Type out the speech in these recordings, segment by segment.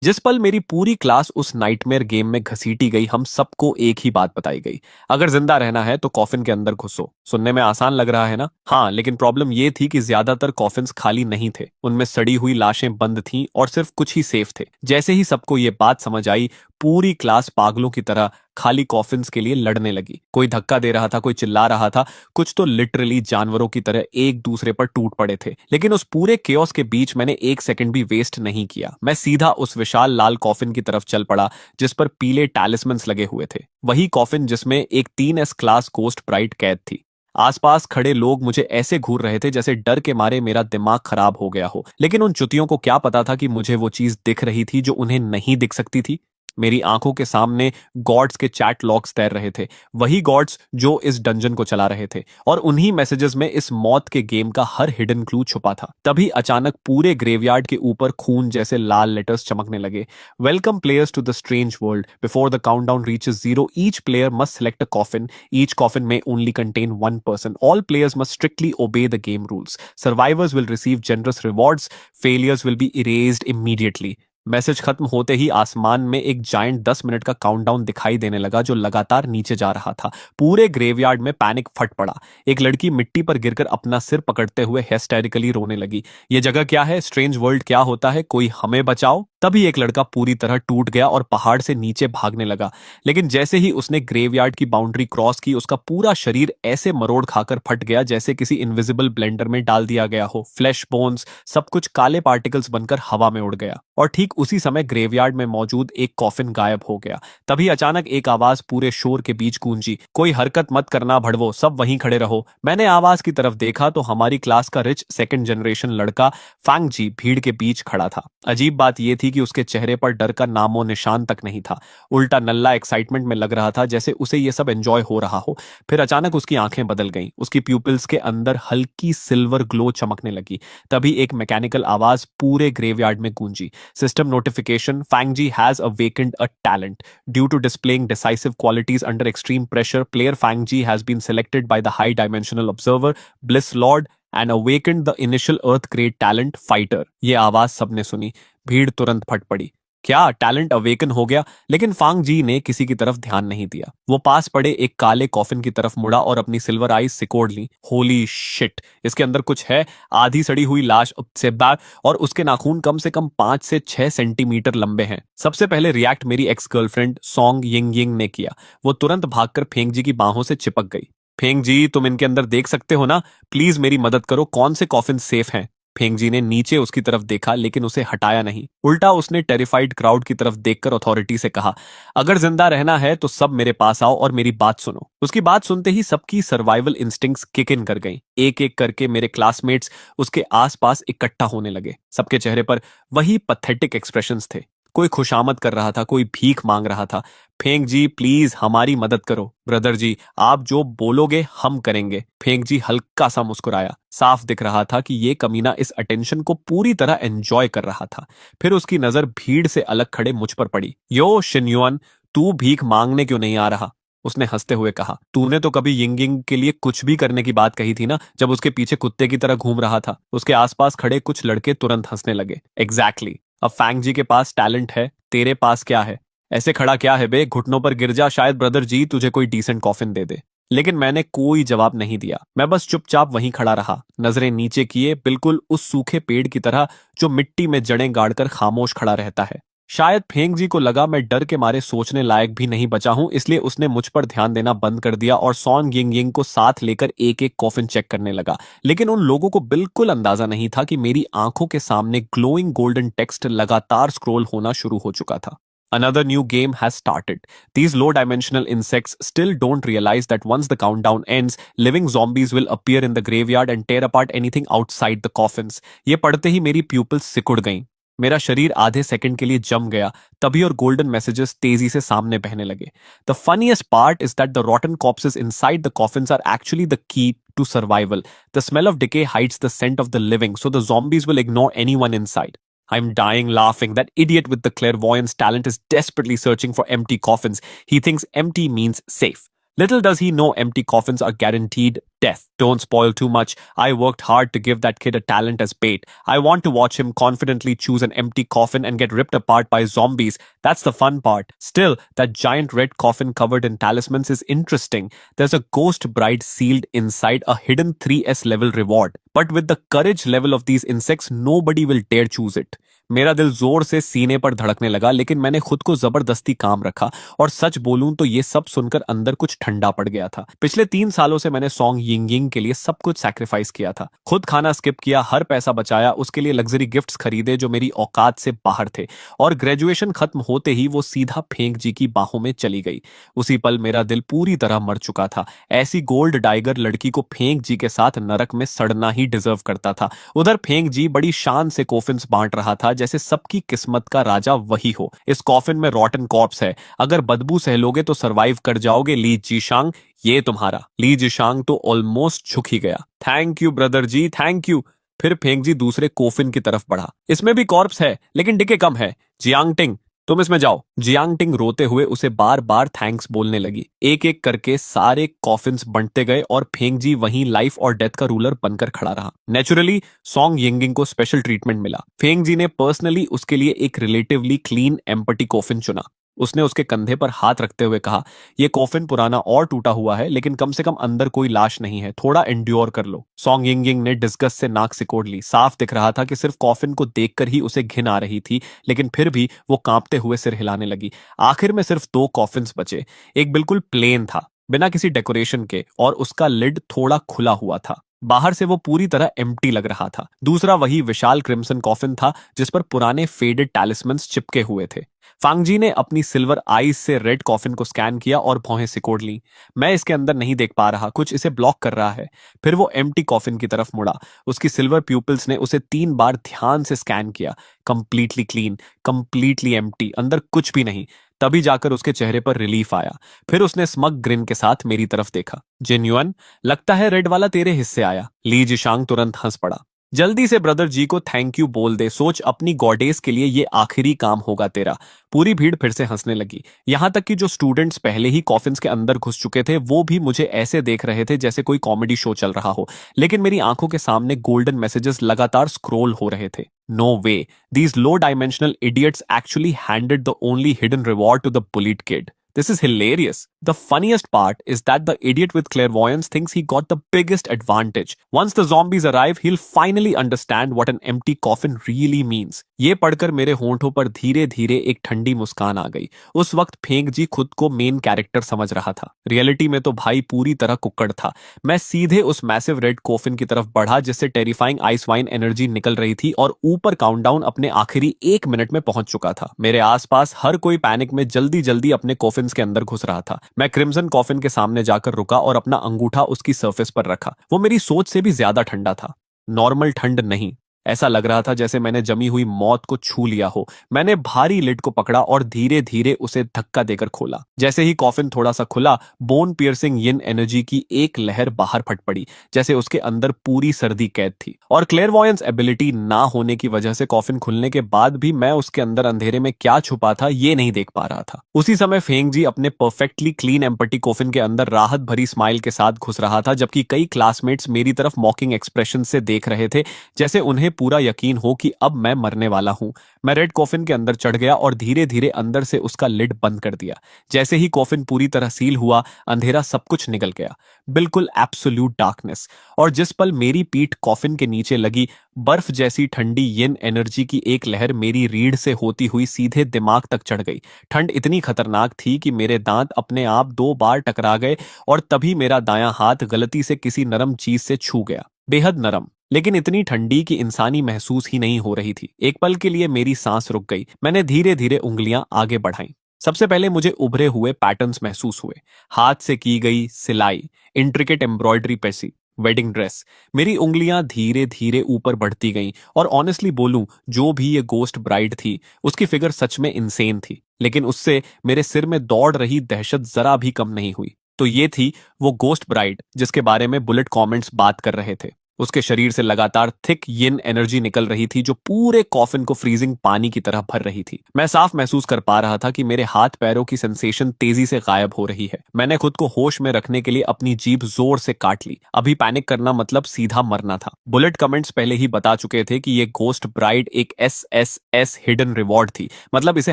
जिस पल मेरी पूरी क्लास उस नाइटमेयर गेम में घसीटी गई, हम सबको एक ही बात बताई गई। अगर जिंदा रहना है तो कॉफिन के अंदर घुसो। सुनने में आसान लग रहा है ना? हाँ, लेकिन प्रॉब्लम ये थी कि ज्यादातर कॉफिन्स खाली नहीं थे। उनमें सड़ी हुई लाशें बंद थीं और सिर्फ कुछ ही सेफ थे। जैसे ही सबको ये बात समझ आई, पूरी क्लास पागलों की तरह खाली कॉफिन्स के लिए लड़ने लगी। कोई धक्का दे रहा था, कोई चिल्ला रहा था, कुछ तो लिटरली जानवरों की तरह एक दूसरे पर टूट पड़े थे। लेकिन उस पूरे केओस के बीच मैंने एक सेकंड भी वेस्ट नहीं किया। मैं सीधा उस विशाल लाल कॉफिन की तरफ चल पड़ा जिस पर पीले टैलिस्मन्स लगे हुए थे। वही कॉफिन जिसमें एक 3S क्लास गोस्ट ब्राइट कैद थी। आसपास खड़े लोग मुझे ऐसे घूर रहे थे जैसे डर के मारे मेरा दिमाग खराब हो गया हो। लेकिन उन चुतियों को क्या पता था कि मुझे वो चीज दिख रही थी जो उन्हें नहीं दिख सकती थी। मेरी आंखों के सामने गॉड्स के चैट लॉग्स तैर रहे थे। वही गॉड्स जो इस डंजन को चला रहे थे, और उन्हीं मैसेजेस में इस मौत के गेम का हर हिडन क्लू छुपा था। तभी अचानक पूरे ग्रेवयार्ड के ऊपर खून जैसे लाल लेटर्स चमकने लगे। Welcome players to the strange world. Before the countdown reaches 0, each player must select a coffin. Each coffin may only contain one person. All players must strictly obey the game rules. Survivors will receive generous rewards. Failures will be erased immediately. Message खत्म होते ही आसमान में एक giant 10 minute का countdown दिखाई देने लगा जो लगातार नीचे जा रहा था। पूरे ग्रेवयार्ड में पैनिक फट पड़ा। एक लड़की मिट्टी पर गिरकर अपना सिर पकड़ते हुए हिस्टेरिकली रोने लगी। ये जगह क्या है? स्ट्रेंज वर्ल्ड क्या होता है? कोई हमें बचाओ। तभी एक लड़का पूरी तरह टूट गया और पहाड़ से नीचे भागने लगा। लेकिन जैसे ही उसने ग्रेवयार्ड की बाउंड्री क्रॉस की, उसका पूरा शरीर ऐसे मरोड़ खाकर फट गया जैसे किसी इनविजिबल ब्लेंडर में डाल दिया गया हो। फ्लैश, बोन्स, सब कुछ काले पार्टिकल्स बनकर हवा में उड़ गया। और ठीक उसी समय ग्रेवयार्ड में मौजूद एक कॉफिन गायब हो गया। तभी अचानक एक आवाज पूरे शोर के बीच गूंजी, कोई हरकत मत करना भड़वो, सब वहीं खड़े रहो। मैंने आवाज की तरफ देखा तो हमारी क्लास का रिच सेकंड जनरेशन लड़का फैंग जी भीड़ के बीच खड़ा था। अजीब बात यह थी कि उसके चेहरे पर डर का नामो निशान तक नहीं था। उल्टा नल्ला एक्साइटमेंट में लग रहा था, जैसे उसे यह सब एंजॉय हो रहा हो। फिर अचानक उसकी आंखें बदल गईं। उसकी प्यूपिल्स के अंदर हल्की सिल्वर ग्लो चमकने लगी। तभी एक मैकेनिकल आवाज पूरे ग्रेवयार्ड में गूंजी, system notification, Fang Ji has awakened a talent. Due to displaying decisive qualities under extreme pressure, player Fang Ji has been selected by the High Dimensional Observer, Bliss Lord, and awakened the initial Earth Grade talent Fighter. ये आवाज सबने सुनी। भीड़ तुरंत फट पड़ी। क्या talent awaken हो गया? लेकिन फांग जी ने किसी की तरफ ध्यान नहीं दिया। वो पास पड़े एक काले कॉफिन की तरफ मुड़ा और अपनी सिल्वर आईज सिकोड़ ली। होली शिट, इसके अंदर कुछ है। आधी सड़ी हुई लाश से बैग, और उसके नाखून कम से कम 5 से 6 सेंटीमीटर लंबे हैं। सबसे पहले रिएक्ट मेरी ex girlfriend song Ying Ying ने किया। वो तुरंत भागकर फेंग जी की बाहों से चिपक गई। फेंग जी, तुम इनके अंदर देख सकते हो ना? प्लीज मेरी मदद करो। कौन से कॉफिन सेफ हैं? फेंग जी ने नीचे उसकी तरफ देखा लेकिन उसे हटाया नहीं। उल्टा उसने टेरिफाइड क्राउड की तरफ देखकर अथॉरिटी से कहा, अगर जिंदा रहना है तो सब मेरे पास आओ और मेरी बात सुनो। उसकी बात सुनते ही सबकी सर्वाइवल इंस्टिंक्ट्स किक इन कर गईं। एक एक करके मेरे क्लासमेट्स उसके आसपास इकट्ठा होने लगे। सबके चेहरे पर वही पथेटिक एक्सप्रेशंस थे। कोई खुशामद कर रहा था, कोई भीख मांग रहा था। फेंग जी, प्लीज हमारी मदद करो। ब्रदर जी, आप जो बोलोगे हम करेंगे। फेंग जी हल्का सा मुस्कुराया। साफ दिख रहा था कि ये कमीना इस अटेंशन को पूरी तरह एंजॉय कर रहा था। फिर उसकी नजर भीड़ से अलग खड़े मुझ पर पड़ी। यो शिन्युअन, तू भीख मांगने क्यों नहीं आ रहा? उसने हंसते हुए कहा। तूने तो कभी यिंगिंग के लिए कुछ भी करने की बात कही थी ना, जब उसके पीछे कुत्ते की तरह घूम रहा था। उसके आसपास खड़े कुछ लड़के तुरंत हंसने लगे। एग्जैक्टली। अब फैंग जी के पास टैलेंट है, तेरे पास क्या है? ऐसे खड़ा क्या है बे? घुटनों पर गिर जा, शायद ब्रदर जी तुझे कोई डिसेंट कॉफिन दे दे। लेकिन मैंने कोई जवाब नहीं दिया। मैं बस चुपचाप वहीं खड़ा रहा, नजरें नीचे किए, बिल्कुल उस सूखे पेड़ की तरह जो मिट्टी में जड़ें गाड़कर खामोश खड़ा रहता है। शायद फेंग जी को लगा मैं डर के मारे सोचने लायक भी नहीं बचा हूं, इसलिए उसने मुझ पर ध्यान देना बंद कर दिया और सॉन यिंग यिंग को साथ लेकर एक एक कॉफिन चेक करने लगा। लेकिन उन लोगों को बिल्कुल अंदाजा नहीं था कि मेरी आंखों के सामने ग्लोइंग गोल्डन टेक्स्ट लगातार स्क्रॉल होना शुरू हो चुका था। Another new game has started. These low-dimensional insects still don't realize that once the countdown ends, living zombies will appear in the graveyard and tear apart anything outside the coffins. ये पढ़ते ही मेरी pupils सिकुड़ गईं। मेरा शरीर आधे second के लिए जम गया। तभी और गोल्डन मैसेजेस तेजी से सामने बहने लगे। The funniest part is that the rotten corpses inside the coffins are actually the key to survival. The smell of decay hides the scent of the living, so the zombies will ignore anyone inside. I'm dying laughing. That idiot with the clairvoyance talent is desperately searching for empty coffins. He thinks empty means safe. Little does he know empty coffins are guaranteed death. Don't spoil too much. I worked hard to give that kid a talent as bait. I want to watch him confidently choose an empty coffin and get ripped apart by zombies. That's the fun part. Still, that giant red coffin covered in talismans is interesting. There's a ghost bride sealed inside, a hidden 3S level reward. But with the courage level of these insects, nobody will dare choose it. मेरा दिल जोर से सीने पर धड़कने लगा, लेकिन मैंने खुद को जबरदस्ती काम रखा। और सच बोलूं तो ये सब सुनकर अंदर कुछ ठंडा पड़ गया था। पिछले 3 सालों से मैंने सॉन्ग यिंग यिंग के लिए सब कुछ सैक्रिफाइस किया था। खुद खाना स्किप किया, हर पैसा बचाया, उसके लिए लग्जरी गिफ्ट्स खरीदे जो मेरी औकात से बाहर थे। और ग्रेजुएशन खत्म होते ही वो सीधा फेंक जी की बाहों में चली गई। उसी पल मेरा दिल पूरी तरह मर चुका था। ऐसी गोल्ड डाइगर लड़की को फेंक जी के साथ नरक में सड़ना ही डिजर्व करता था। उधर फेंक जी बड़ी शान से कॉफिन्स बांट रहा था, जैसे सबकी किस्मत का राजा वही हो। इस कॉफिन में रॉटन कॉर्प्स है, अगर बदबू सह लोगे तो सरवाइव कर जाओगे ली जीशांग। ये तुम्हारा। ली जीशांग तो ऑलमोस्ट झुक ही गया। Thank you brother ji, thank you. फिर फेंक जी दूसरे कोफिन की तरफ बढ़ा। इसमें भी कॉर्प्स है, लेकिन डिके कम है। जियांग टिंग, तुम इसमें जाओ। जियांग टिंग रोते हुए उसे बार बार थैंक्स बोलने लगी। एक एक करके सारे कॉफिन्स बंटते गए और फेंग जी वहीं लाइफ और डेथ का रूलर बनकर खड़ा रहा। नेचुरली सॉन्ग यिंगिंग को स्पेशल ट्रीटमेंट मिला। फेंग जी ने पर्सनली उसके लिए एक रिलेटिवली क्लीन एम्पटी कॉफिन चुना। उसने उसके कंधे पर हाथ रखते हुए कहा, यह कॉफिन पुराना और टूटा हुआ है, लेकिन कम से कम अंदर कोई लाश नहीं है, थोड़ा एंड्योर कर लो। सॉन्ग यिंग यिंग ने डिस्गस्ट से नाक सिकोड़ ली। साफ दिख रहा था कि सिर्फ कॉफिन को देखकर ही उसे घिन आ रही थी, लेकिन फिर भी वो कांपते हुए सिर हिलाने लगी। आखिर में सिर्फ 2 कॉफिन्स बचे। एक बिल्कुल प्लेन था, बिना किसी डेकोरेशन के, और उसका लिड थोड़ा खुला हुआ था। बाहर से वो पूरी तरह एम्प्टी लग रहा था। दूसरा वही विशाल क्रिम्सन कॉफिन था जिस पर पुराने फेडेड टैलिस्मन्स चिपके हुए थे। फांगजी ने अपनी सिल्वर आईज से रेड कॉफिन को स्कैन किया और भौहें सिकोड़ ली। मैं इसके अंदर नहीं देख पा रहा, कुछ इसे ब्लॉक कर रहा है। फिर वो एम्प्टी कॉफिन की तरफ मुड़ा। उसकी सिल्वर प्यूपिल्स ने उसे 3 बार ध्यान से स्कैन किया। कंप्लीटली क्लीन, कंप्लीटली एम्प्टी, अंदर कुछ भी नहीं। तभी जाकर उसके चेहरे पर रिलीफ आया। फिर उसने स्मग ग्रिन के साथ मेरी तरफ देखा। जेन्युइन, लगता है रेड वाला तेरे हिस्से आया। ली जिशांग तुरंत हंस पड़ा। जल्दी से ब्रदर जी को थैंक यू बोल दे, सोच अपनी गॉडेस के लिए ये आखिरी काम होगा तेरा। पूरी भीड़ फिर से हंसने लगी। यहां तक कि जो स्टूडेंट्स पहले ही कॉफिन्स के अंदर घुस चुके थे वो भी मुझे ऐसे देख रहे थे जैसे कोई कॉमेडी शो चल रहा हो। लेकिन मेरी आंखों के सामने गोल्डन मैसेजेस लगातार स्क्रॉल हो रहे थे। No way, these low dimensional idiots actually handed the only hidden reward to the bullied kid. This is hilarious. The funniest part is that the idiot with clairvoyance thinks he got the biggest advantage. Once the zombies arrive, he'll finally understand what an empty coffin really means. ये पढ़कर मेरे होंठों पर धीरे धीरे एक ठंडी मुस्कान आ गई। उस वक्त फेंक जी खुद को मेन कैरेक्टर समझ रहा था। रियलिटी में तो भाई पूरी तरह कुक्कड़ था। मैं सीधे उस मैसिव रेड कॉफिन की तरफ बढ़ा जिससे टेरिफाइंग आइस वाइन एनर्जी निकल रही थी और ऊपर काउंटडाउन अपने आखिरी 1 मिनट में पहुंच चुका था। मेरे आसपास हर कोई पैनिक में जल्दी जल्दी अपने कॉफिन के अंदर घुस रहा था। मैं क्रिम्सन कॉफिन के सामने जाकर रुका और अपना अंगूठा उसकी सरफेस पर रखा। वो मेरी सोच से भी ज्यादा ठंडा था। नॉर्मल ठंड नहीं, ऐसा लग रहा था जैसे मैंने जमी हुई मौत को छू लिया हो। मैंने भारी लिड को पकड़ा और धीरे धीरे उसे धक्का देकर खोला। जैसे ही कॉफिन थोड़ा सा खुला, बोन पियर्सिंग यिन एनर्जी की एक लहर बाहर फट पड़ी, जैसे उसके अंदर पूरी सर्दी कैद थी। और क्लेयरवॉयंस एबिलिटी ना होने की वजह से कॉफिन खुलने के बाद भी मैं उसके अंदर अंधेरे में क्या छुपा था ये नहीं देख पा रहा था। उसी समय फेंग जी अपने परफेक्टली क्लीन एम्पटी कॉफिन के अंदर राहत भरी स्माइल के साथ घुस रहा था, जबकि कई क्लासमेट्स मेरी तरफ मॉकिंग एक्सप्रेशन से देख रहे थे, जैसे उन्हें पूरा यकीन हो कि अब मैं मरने वाला हूं। मैं रेड कॉफिन के अंदर चढ़ गया और धीरे धीरे अंदर से उसका लिड बंद कर दिया। जैसे ही कॉफिन पूरी तरह सील हुआ, अंधेरा सब कुछ निकल गया, बिल्कुल एब्सोल्यूट डार्कनेस। और जिस पल मेरी पीठ कॉफिन के नीचे लगी, बर्फ जैसी ठंडी यिन एनर्जी की एक लहर मेरी रीढ़ से होती हुई सीधे दिमाग तक चढ़ गई। ठंड इतनी खतरनाक थी कि मेरे दांत अपने आप 2 बार टकरा गए और तभी मेरा दायां हाथ गलती से किसी नरम चीज से छू गया। बेहद नरम, लेकिन इतनी ठंडी कि इंसानी महसूस ही नहीं हो रही थी। एक पल के लिए मेरी सांस रुक गई। मैंने धीरे धीरे उंगलियां आगे बढ़ाईं। सबसे पहले मुझे उभरे हुए पैटर्न्स महसूस हुए। हाथ से की गई सिलाई, इंट्रिकेट एम्ब्रॉयडरी पैसी, वेडिंग ड्रेस। मेरी उंगलियां धीरे धीरे ऊपर बढ़ती गईं और ऑनेस्टली बोलूं, जो भी ये गोस्ट ब्राइड थी उसकी फिगर सच में इंसेन थी, लेकिन उससे मेरे सिर में दौड़ रही दहशत जरा भी कम नहीं हुई। तो ये थी वो गोस्ट ब्राइड जिसके बारे में बुलेट कमेंट्स बात कर रहे थे। उसके शरीर से लगातार थिक यिन एनर्जी निकल रही थी जो पूरे कॉफिन को फ्रीजिंग पानी की तरह भर रही थी। मैं साफ महसूस कर पा रहा था कि मेरे हाथ पैरों की सेंसेशन तेजी से गायब हो रही है। मैंने खुद को होश में रखने के लिए अपनी जीभ जोर से काट ली। अभी पैनिक करना मतलब सीधा मरना था। बुलेट कमेंट्स पहले ही बता चुके थे कि ये गोस्ट ब्राइड एक एसएसएस हिडन रिवॉर्ड थी, मतलब इसे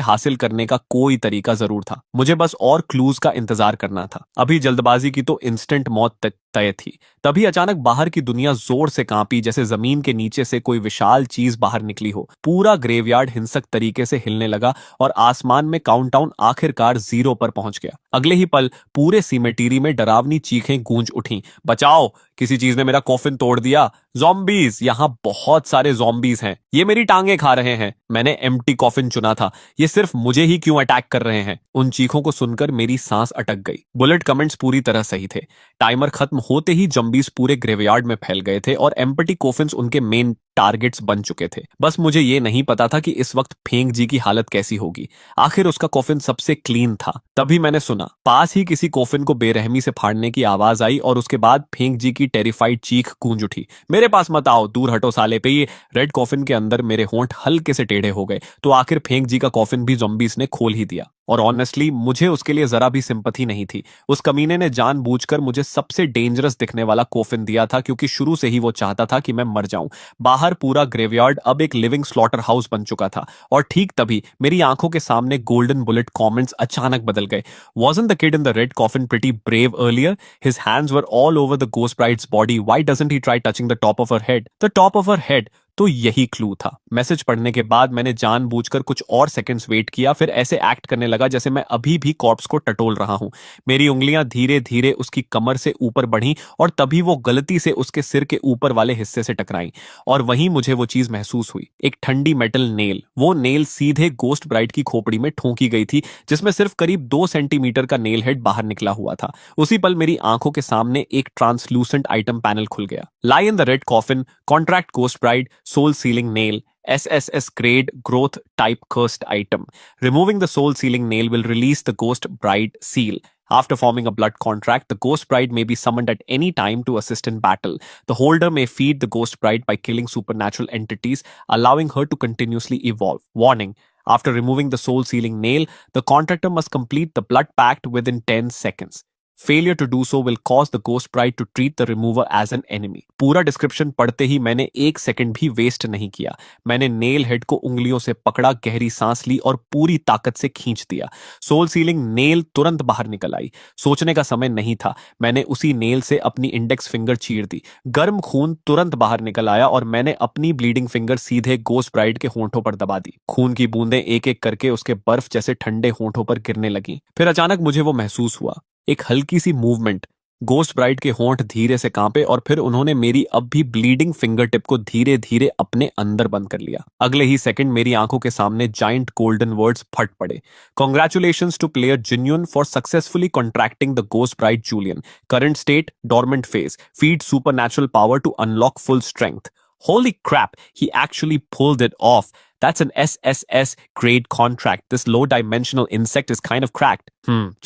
हासिल करने का कोई तरीका जरूर था। मुझे बस और क्लूज का इंतजार करना था। अभी जल्दबाजी की तो इंस्टेंट मौत तय थी। तभी अचानक बाहर की दुनिया जोर से कांपी, जैसे जमीन के नीचे से कोई विशाल चीज बाहर निकली हो। पूरा ग्रेवयार्ड हिंसक तरीके से हिलने लगा और आसमान में काउंटडाउन आखिरकार 0 पर पहुंच गया। अगले ही पल पूरे सीमेटेरी में डरावनी चीखें गूंज उठीं। बचाओ, किसी चीज ने मेरा कॉफिन तोड़ दिया। ज़ॉम्बीज, यहाँ बहुत सारे ज़ॉम्बीज हैं। ये मेरी टांगे खा रहे हैं। मैंने एम्प्टी कॉफिन चुना था। ये सिर्फ मुझे ही क्यों अटैक कर रहे हैं? उन चीखों को सुनकर मेरी सांस अटक गई। बुलेट कमेंट्स पूरी तरह सही थे। टाइमर खत्म होते ही ज़ॉम्बीज पूरे ग्रेवयार्ड में फैल गए थे और एम्प्टी कॉफिन्स उनके मेन टारगेट्स बन चुके थे। बस मुझे ये नहीं पता था कि इस वक्त फेंग जी की हालत कैसी होगी। आखिर उसका कॉफिन सबसे क्लीन था। तभी मैंने सुना, पास ही किसी कॉफिन को बेरहमी से फाड़ने की आवाज आई और उसके बाद फेंग जी की टेरिफाइड चीख गूंज उठी। मेरे पास मत आओ, दूर हटो साले। पे ये रेड कॉफिन के अंदर मेरे होंठ हल्के से टेढ़े हो गए। तो आखिर फेंग जी का कॉफिन भी ज़ॉम्बीज ने खोल ही दिया। और ऑनेस्टली मुझे उसके लिए जरा भी सिंपैथी नहीं थी। उस कमीने ने जानबूझकर मुझे सबसे डेंजरस दिखने वाला कॉफिन दिया था, क्योंकि शुरू से ही वो चाहता था कि मैं मर जाऊं। बाहर पूरा ग्रेवयार्ड अब एक लिविंग स्लॉटर हाउस बन चुका था। और ठीक तभी मेरी आंखों के सामने गोल्डन बुलेट कमेंट्स अचानक बदल गए। Wasn't the kid in the red coffin pretty brave earlier? His hands were all over the ghost bride's body. Why doesn't he try touching the top of her head? The top of her head. तो यही clue था। Message पढ़ने के बाद मैंने जानबूझकर कुछ और सेकंड्स वेट किया, फिर ऐसे एक्ट करने लगा जैसे मैं अभी भी कॉर्प्स को टटोल रहा हूं। मेरी उंगलियां धीरे धीरे उसकी कमर से ऊपर बढ़ीं और तभी वो गलती से उसके सिर के ऊपर वाले हिस्से से टकराई। और वहीं मुझे वो चीज महसूस हुई, एक ठंडी मेटल नेल। वो नेल सीधे गोस्ट ब्राइड की खोपड़ी में ठोंकी गई थी, जिसमें सिर्फ करीब 2 सेंटीमीटर का नेल हेड बाहर निकला हुआ था। उसी पल मेरी आंखों के सामने एक ट्रांसलूसेंट आइटम पैनल खुल गया। Lie in the red coffin, contract ghost bride, soul sealing nail, SSS grade growth type cursed item. Removing the soul sealing nail will release the ghost bride seal. After forming a blood contract, the ghost bride may be summoned at any time to assist in battle. The holder may feed the ghost bride by killing supernatural entities, allowing her to continuously evolve. Warning: after removing the soul sealing nail, the contractor must complete the blood pact within 10 seconds. Failure to do so will cause the ghost bride to treat the remover as an enemy. पूरा description पढ़ते ही मैंने एक second भी waste नहीं किया। मैंने nail head को उंगलियों से पकड़ा, गहरी सांस ली और पूरी ताकत से खींच दिया। सोल सीलिंग नेल तुरंत बाहर निकल आई। सोचने का समय नहीं था। मैंने उसी नेल से अपनी इंडेक्स फिंगर चीर दी। गर्म खून तुरंत बाहर निकल आया और मैंने अपनी ब्लीडिंग फिंगर सीधे गोस्ट ब्राइड के होंठों पर दबा दी। खून की बूंदें एक एक करके उसके बर्फ जैसे ठंडे होंठों पर गिरने लगी। फिर अचानक मुझे वो महसूस हुआ, एक हल्की सी मूवमेंट। गोस्ट ब्राइड के होंठ धीरे से कांपे और फिर उन्होंने मेरी अब भी ब्लीडिंग फिंगर टिप को धीरे धीरे अपने अंदर बंद कर लिया। अगले ही सेकंड मेरी आंखों के सामने जाइंट गोल्डन वर्ड्स फट पड़े। Congratulations to player Jinyun for successfully contracting the ghost bride Julian. Current state dormant phase, feed supernatural power to unlock full strength. Holy crap, he actually pulled it off. That's an SSS grade contract. This low dimensional insect is kind of cracked.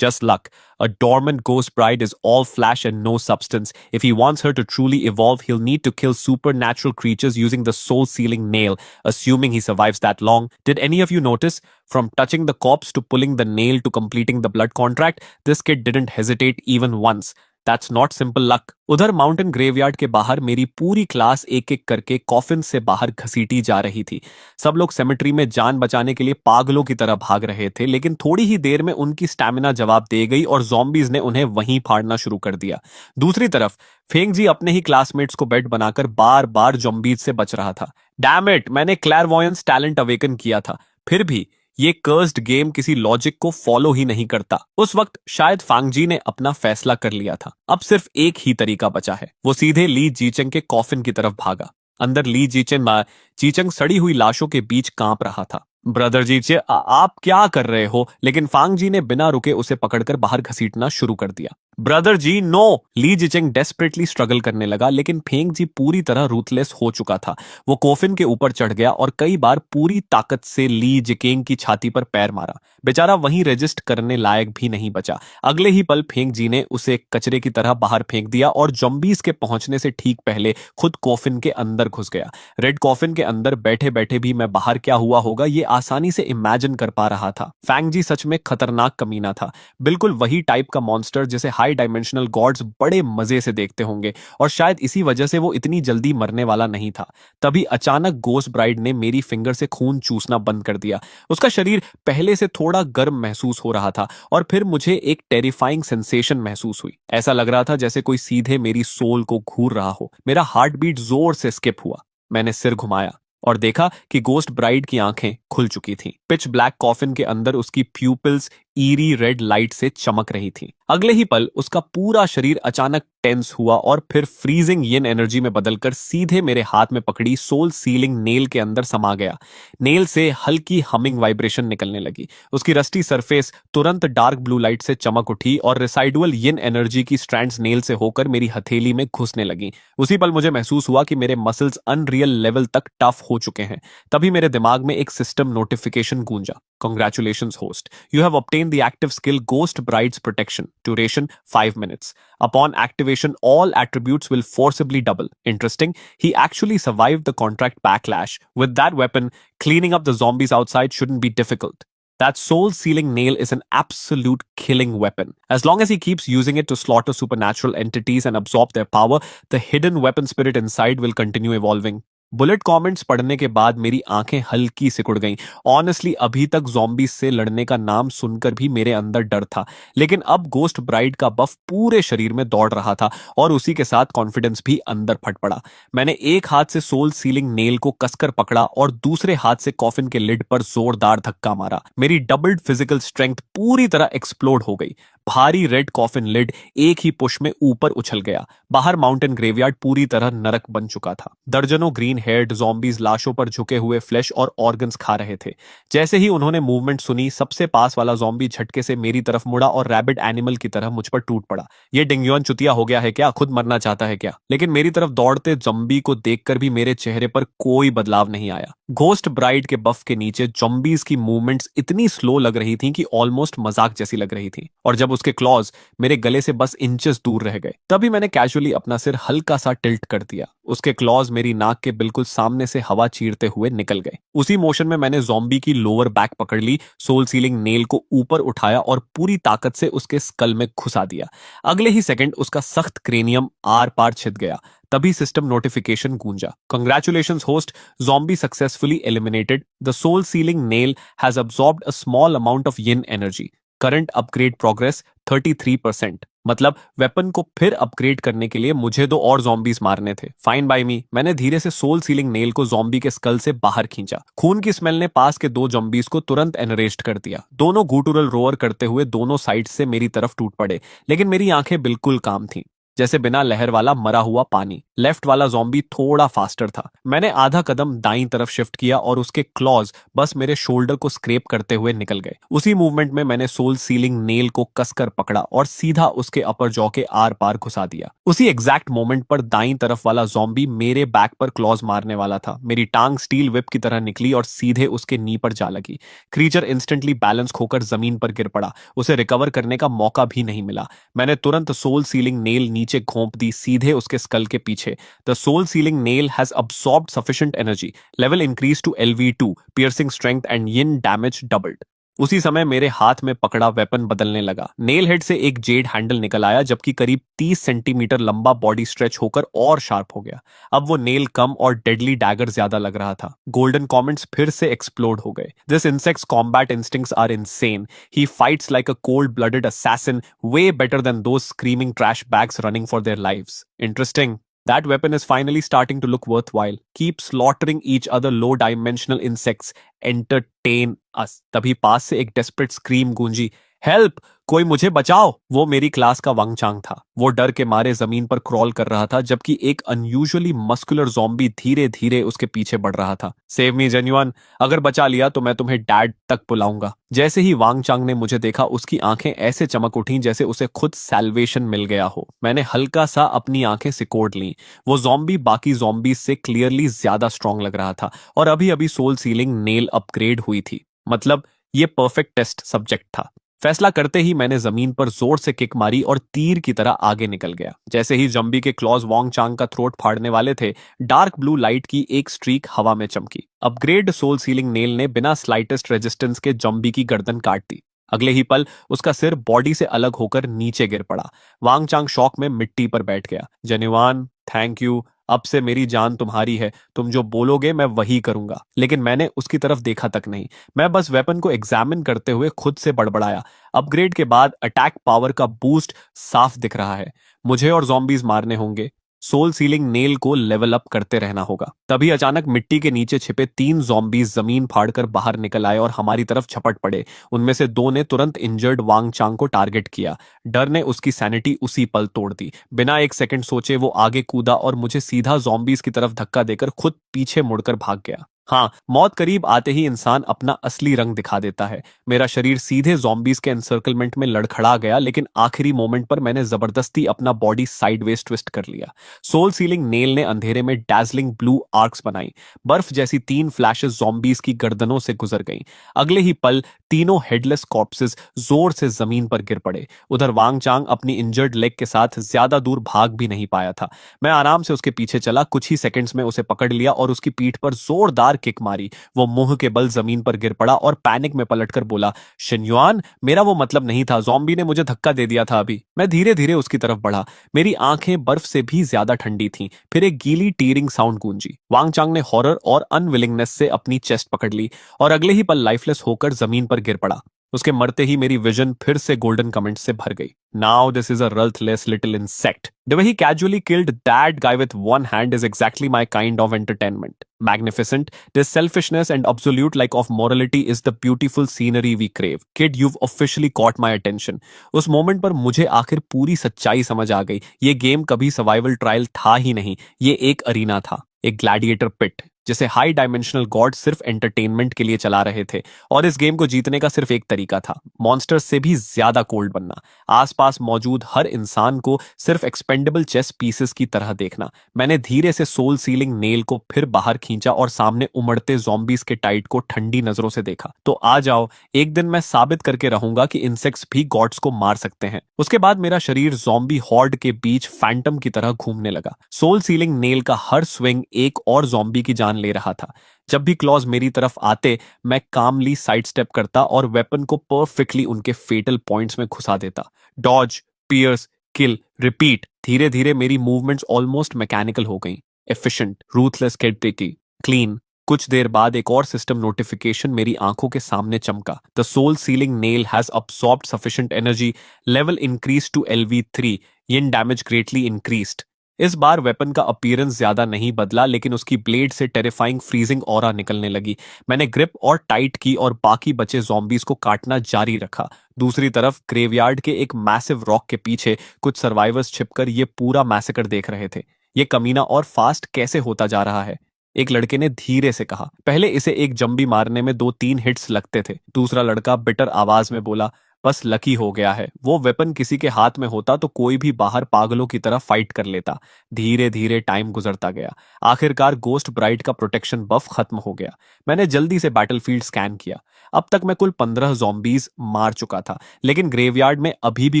Just luck. A dormant ghost bride is all flash and no substance. If he wants her to truly evolve, he'll need to kill supernatural creatures using the soul sealing nail, assuming he survives that long. Did any of you notice? From touching the corpse to pulling the nail to completing the blood contract, this kid didn't hesitate even once. That's not simple luck. उधर mountain graveyard के बाहर मेरी पूरी class एक एक करके coffin से बाहर घसीटी जा रही थी। सब लोग सेमेट्री में जान बचाने के लिए पागलों की तरह भाग रहे थे, लेकिन थोड़ी ही देर में उनकी स्टैमिना जवाब दे गई और ज़ॉम्बीज ने उन्हें वहीं फाड़ना शुरू कर दिया। दूसरी तरफ फेंग जी अपने ही क्लासमेट्स को बेड बनाकर बार बार ज़ॉम्बीज से बच रहा था। डैम इट, मैंने क्लैरवॉयंस टैलेंट अवेकन किया था, फिर भी ये कर्स्ड गेम किसी लॉजिक को फॉलो ही नहीं करता। उस वक्त शायद फांगजी ने अपना फैसला कर लिया था। अब सिर्फ एक ही तरीका बचा है। वो सीधे ली जीचंग के कॉफिन की तरफ भागा। अंदर ली जीचंग सड़ी हुई लाशों के बीच कांप रहा था। ब्रदर जीचे, आप क्या कर रहे हो? लेकिन फांगजी ने बिना रुके उसे पकड़कर बाहर घसीटना शुरू कर दिया। ब्रदर जी नो। ली जिचेंग डेस्परेटली स्ट्रगल करने लगा, लेकिन फेंग जी पूरी तरह रूथलेस हो चुका था। वो कोफिन के ऊपर चढ़ गया और कई बार पूरी ताकत से ली जिकेंग की छाती पर पैर मारा। बेचारा वहीं रजिस्ट करने लायक भी नहीं बचा। अगले ही पल फेंग जी ने उसे कचरे की तरह बाहर फेंक दिया और जॉम्बीज के पहुंचने से ठीक पहले खुद कॉफिन के अंदर घुस गया। रेड कॉफिन के अंदर बैठे बैठे भी मैं बाहर क्या हुआ होगा ये आसानी से इमेजिन कर पा रहा था। फैंग जी सच में खतरनाक कमीना था। बिल्कुल वही टाइप का मॉन्स्टर जिसे हाई डायमेंशनल गॉड्स बड़े मजे से देखते होंगे, और शायद इसी वजह से वो इतनी जल्दी मरने वाला नहीं था। तभी अचानक गोस्ट ब्राइड ने मेरी फिंगर से खून चूसना बंद कर दिया। उसका शरीर पहले से थोड़ा गर्म महसूस हो रहा था और फिर मुझे एक टेरिफाइंग सेंसेशन महसूस हुई। ऐसा लग रहा था जैसे कोई सीधे मेरी सोल को घूर रहा हो। मेरा हार्ट बीट जोर से स्किप हुआ। मैंने सिर घुमाया और देखा कि गोस्ट ब्राइड की आंखें खुल चुकी थीं। पिच ब्लैक कॉफिन के अंदर उसकी प्यूपिल्स ईरी रेड लाइट से चमक रही थीं। अगले ही पल उसका पूरा शरीर अचानक टेंस हुआ और फिर फ्रीजिंग यिन एनर्जी में बदलकर सीधे मेरे हाथ में पकड़ी सोल सीलिंग नेल के अंदर समा गया। नेल से हल्की हमिंग वाइब्रेशन निकलने लगी। उसकी रस्टी सरफेस तुरंत डार्क ब्लू लाइट से चमक उठी और रिसाइडुअल यिन एनर्जी की स्ट्रैंड्स नेल से होकर मेरी हथेली में घुसने लगी। उसी पल मुझे महसूस हुआ कि मेरे मसल्स अनरियल लेवल तक टफ हो चुके हैं। तभी मेरे दिमाग में एक सिस्टम नोटिफिकेशन गूंजा। Congratulations, host. You have obtained the active skill Ghost Bride's Protection. Duration 5 minutes. Upon activation, all attributes will forcibly double. Interesting. He actually survived the contract backlash. With that weapon, cleaning up the zombies outside shouldn't be difficult. That soul sealing nail is an absolute killing weapon. As long as he keeps using it to slaughter supernatural entities and absorb their power, the hidden weapon spirit inside will continue evolving. Bullet comments पढ़ने के बाद मेरी आंखें हल्की सिकुड़ गईं। Honestly अभी तक ज़ॉम्बीज से लड़ने का नाम सुनकर भी मेरे अंदर डर था, लेकिन अब गोस्ट ब्राइड का बफ पूरे शरीर में दौड़ रहा था और उसी के साथ कॉन्फिडेंस भी अंदर फट पड़ा। मैंने एक हाथ से सोल सीलिंग नेल को कसकर पकड़ा और दूसरे हाथ से कॉफिन के लिड पर जोरदार धक्का मारा। मेरी डबल्ड फिजिकल स्ट्रेंथ पूरी तरह एक्सप्लोड हो गई। भारी रेड कॉफिन लिड एक ही पुश में ऊपर उछल गया। बाहर माउंटेन ग्रेवयार्ड पूरी तरह नरक बन चुका था। दर्जनों ग्रीन हेयर्ड ज़ॉम्बीज लाशों पर झुके हुए फ्लैश और ऑर्गन्स खा रहे थे। जैसे ही उन्होंने मूवमेंट सुनी, सबसे पास वाला ज़ॉम्बी झटके से मेरी तरफ मुड़ा और रैबिड एनिमल की तरह मुझ पर टूट पड़ा। ये डिंगयुआन चुतिया हो गया है क्या? खुद मरना चाहता है क्या? लेकिन मेरी तरफ दौड़ते ज़ॉम्बी को देखकर भी मेरे चेहरे पर कोई बदलाव नहीं आया। घोस्ट ब्राइड के बफ के नीचे ज़ॉम्बीज की मूवमेंट्स इतनी स्लो लग रही थी कि ऑलमोस्ट मजाक जैसी लग रही थी, और जब उसके क्लॉज मेरे गले से बस इंचेस दूर रह गए, तभी मैंने कैजुअली अपना सिर हल्का सा टिल्ट कर दिया। उसके क्लॉज मेरी नाक के बिल्कुल सामने से हवा चीरते हुए निकल गए। उसी मोशन में मैंने ज़ॉम्बी की लोअर बैक पकड़ ली, सोल सीलिंग नेल को ऊपर उठाया और पूरी ताकत से उसके स्कल में घुसा दिया। अगले ही सेकंड उसका सख्त क्रेनियम आर पार छिद गया। तभी सिस्टम नोटिफिकेशन गूंजा। Congratulations, host. Zombie successfully eliminated. The soul sealing nail has absorbed a small amount of yin energy. Current upgrade progress 33%। मतलब वेपन को फिर अपग्रेड करने के लिए मुझे 2 और zombies मारने थे। फाइन बाय मी। मैंने धीरे से सोल सीलिंग नेल को zombie के स्कल से बाहर खींचा। खून की स्मेल ने पास के 2 zombies को तुरंत एनरेस्ट कर दिया। दोनों गुटुरल रोअर करते हुए दोनों साइड से मेरी तरफ टूट पड़े, लेकिन मेरी आंखें बिल्कुल काम थीं, जैसे बिना लहर वाला मरा हुआ पानी। लेफ्ट वाला ज़ॉम्बी थोड़ा फास्टर था। मैंने आधा कदम दाईं तरफ शिफ्ट किया और उसके क्लॉज बस मेरे शोल्डर को स्क्रैप करते हुए निकल गए। उसी मूवमेंट में मैंने सोल सीलिंग नेल को कसकर पकड़ा और सीधा उसके अपर जॉ के आर पार घुसा दिया। उसी एग्जैक्ट मोमेंट पर दाईं तरफ वाला ज़ॉम्बी मेरे बैक पर क्लॉज मारने वाला था। मेरी टांग स्टील व्हिप की तरह निकली और सीधे उसके नी पर जा लगी। क्रीचर इंस्टेंटली बैलेंस खोकर जमीन पर गिर पड़ा। उसे रिकवर करने का मौका भी नहीं मिला। मैंने तुरंत सोल सीलिंग नेल नीचे घोंप दी, सीधे उसके स्कल के पीछे। The soul sealing nail has absorbed sufficient energy. Level increase to LV2, piercing strength and yin damage doubled. उसी समय मेरे हाथ में पकड़ा वेपन बदलने लगा। नेल हेड से एक जेड हैंडल निकल आया, जबकि करीब 30 सेंटीमीटर लंबा बॉडी स्ट्रेच होकर और शार्प हो गया। अब वो नेल कम और डेडली डैगर ज्यादा लग रहा था। गोल्डन कमेंट्स फिर से एक्सप्लोड हो गए। This insects combat instincts are insane. He fights like a cold blooded assassin, way better than those screaming trash bags running for their lives. Interesting. That weapon is finally starting to look worthwhile. Keep slaughtering each other low-dimensional insects. Entertain us. तभी पास से एक desperate scream गूंजी। Help, कोई मुझे बचाओ। वो मेरी class का वांगचांग था। वो डर के मारे जमीन पर क्रॉल कर रहा था जबकि एक अनयूजुअली मस्कुलर ज़ॉम्बी धीरे धीरे उसके पीछे बढ़ रहा था। सेव मी जेन्युइन, अगर बचा लिया तो मैं तुम्हें डैड तक बुलाऊंगा। जैसे ही वांगचांग ने मुझे देखा उसकी आंखें ऐसे चमक उठीं जैसे उसे खुद सैल्वेशन मिल गया हो। मैंने हल्का सा अपनी आंखें सिकोड़ लीं। वो ज़ॉम्बी बाकी ज़ॉम्बी से क्लियरली ज्यादा स्ट्रांग लग रहा था और अभी अभी सोल सीलिंग नेल अपग्रेड हुई थी। मतलब ये परफेक्ट टेस्ट सब्जेक्ट था। फैसला करते ही मैंने जमीन पर जोर से किक मारी और तीर की तरह आगे निकल गया। जैसे ही जंबी के क्लॉज वॉन्ग चांग का थ्रोट फाड़ने वाले थे, डार्क ब्लू लाइट की एक स्ट्रीक हवा में चमकी। अपग्रेड सोल सीलिंग नेल ने बिना स्लाइटेस्ट रेजिस्टेंस के जंबी की गर्दन काट दी। अगले ही पल उसका सिर बॉडी से अलग होकर नीचे गिर पड़ा। वांग चांग शॉक में मिट्टी पर बैठ गया। Genuine, thank you. अब से मेरी जान तुम्हारी है। तुम जो बोलोगे मैं वही करूंगा। लेकिन मैंने उसकी तरफ देखा तक नहीं। मैं बस वेपन को एग्जामिन करते हुए खुद से बड़बड़ाया। अपग्रेड के बाद अटैक पावर का बूस्ट साफ दिख रहा है। मुझे और जॉम्बीज मारने होंगे। सोल सीलिंग नेल को लेवल अप करते रहना होगा। तभी अचानक मिट्टी के नीचे छिपे 3 जॉम्बीज जमीन फाड़कर बाहर निकल आए और हमारी तरफ झपट पड़े। उनमें से 2 ने तुरंत इंजर्ड वांग चांग को टारगेट किया। डर ने उसकी सैनिटी उसी पल तोड़ दी। बिना एक सेकंड सोचे वो आगे कूदा और मुझे सीधा जॉम्बीज की तरफ धक्का देकर खुद पीछे मुड़कर भाग गया। हाँ, मौत करीब आते ही इंसान अपना असली रंग दिखा देता है। मेरा शरीर सीधे जॉम्बीज के एनसर्कलमेंट में लड़खड़ा गया, लेकिन आखिरी मोमेंट पर मैंने जबरदस्ती अपना बॉडी साइडवेज ट्विस्ट कर लिया। सोल सीलिंग नेल ने अंधेरे में डैजलिंग ब्लू आर्क्स बनाई। बर्फ जैसी 3 फ्लैशेस जॉम्बीज की गर्दनों से गुजर गईं। अगले ही पल तीनों हेडलेस कॉर्प्सेस जोर से जमीन पर गिर पड़े। उधर वांग चांग अपनी इंजर्ड लेग के साथ ज्यादा दूर भाग भी नहीं पाया था। मैं आराम से उसके पीछे चला, कुछ ही सेकंड्स में उसे पकड़ लिया और उसकी पीठ पर जोरदार किक मारी। वो मुंह के बल जमीन पर गिर पड़ा और पैनिक में पलटकर बोला, शिन्युआन, मेरा वो मतलब नहीं था। जॉम्बी ने मुझे धक्का दे दिया था अभी। मैं धीरे धीरे उसकी तरफ बढ़ा। मेरी आंखें बर्फ से भी ज्यादा ठंडी थीं। फिर एक गीली टीयरिंग साउंड गूंजी। वांग चांग ने हॉरर और अनविलिंगनेस से अपनी चेस्ट पकड़ ली और अगले ही पल लाइफलेस होकर जमीन पर गिर पड़ा। उसके मरते ही मेरी विजन फिर से गोल्डन कमेंट्स से भर गई। Now this is a ruthless little insect. The way he casually killed that guy with one hand is exactly my kind of entertainment. Magnificent. This selfishness and absolute lack of morality is the beautiful scenery we crave. Kid, you've officially caught my attention. उस moment पर मुझे आखिर पूरी सच्चाई समझ आ गई। ये game कभी सर्वाइवल ट्रायल था ही नहीं। ये एक अरीना था, एक ग्लैडिएटर पिट, जिसे हाई डायमेंशनल गॉड सिर्फ एंटरटेनमेंट के लिए चला रहे थे। और इस गेम को जीतने का सिर्फ एक तरीका था, मॉन्स्टर्स से भी ज्यादा कोल्ड बनना। आसपास मौजूद हर इंसान को सिर्फ एक्सपेंडेबल चेस पीसेस की तरह देखना। मैंने धीरे से सोल सीलिंग नेल को फिर बाहर खींचा और सामने उमड़ते जॉम्बीज के टाइट को ठंडी नजरों से देखा। तो आ जाओ, एक दिन मैं साबित करके रहूंगा कि इंसेक्ट्स भी गॉड्स को मार सकते हैं। उसके बाद मेरा शरीर जॉम्बी हॉर्ड के बीच फैंटम की तरह घूमने लगा। सोल सीलिंग नेल का हर स्विंग एक और जॉम्बी की जान ले रहा था। जब भी क्लॉज मेरी तरफ आते, मैं कामली साइड स्टेप करता और वेपन को परफेक्टली उनके फेटल पॉइंट्स में घुसा देता। Dodge, pierce, kill, repeat. धीरे धीरे मेरी मूवमेंट्स ऑलमोस्ट मैकेनिकल हो गईं। एफिशिएंट, रूथलेस, क्रेडिटी, क्लीन। कुछ देर बाद एक और सिस्टम नोटिफिकेशन मेरी आंखों के सामने चमका। The soul sealing nail has absorbed sufficient energy, level increase to LV3, in damage greatly increased. इस बार वेपन का अपीयरेंस ज्यादा नहीं बदला, लेकिन उसकी ब्लेड से टेरिफाइंग फ्रीजिंग ऑरा निकलने लगी। मैंने ग्रिप और टाइट की और बाकी बचे जॉम्बीज को काटना जारी रखा। दूसरी तरफ ग्रेवयार्ड के एक मैसिव रॉक के पीछे कुछ सर्वाइवर्स छिपकर ये पूरा मैसेकर देख रहे थे। ये कमीना और फास्ट कैसे होता जा रहा है? एक लड़के ने धीरे से कहा। पहले इसे एक जंबी मारने में 2-3 हिट्स लगते थे। दूसरा लड़का बिटर आवाज में बोला, बस लकी हो गया है। वो वेपन किसी के हाथ में होता तो कोई भी बाहर पागलों की तरह फाइट कर लेता। धीरे धीरे टाइम गुजरता गया। आखिरकार गोस्ट ब्राइट का प्रोटेक्शन बफ खत्म हो गया। मैंने जल्दी से बैटलफील्ड स्कैन किया। अब तक मैं कुल 15 जॉम्बीज मार चुका था, लेकिन ग्रेवयार्ड में अभी भी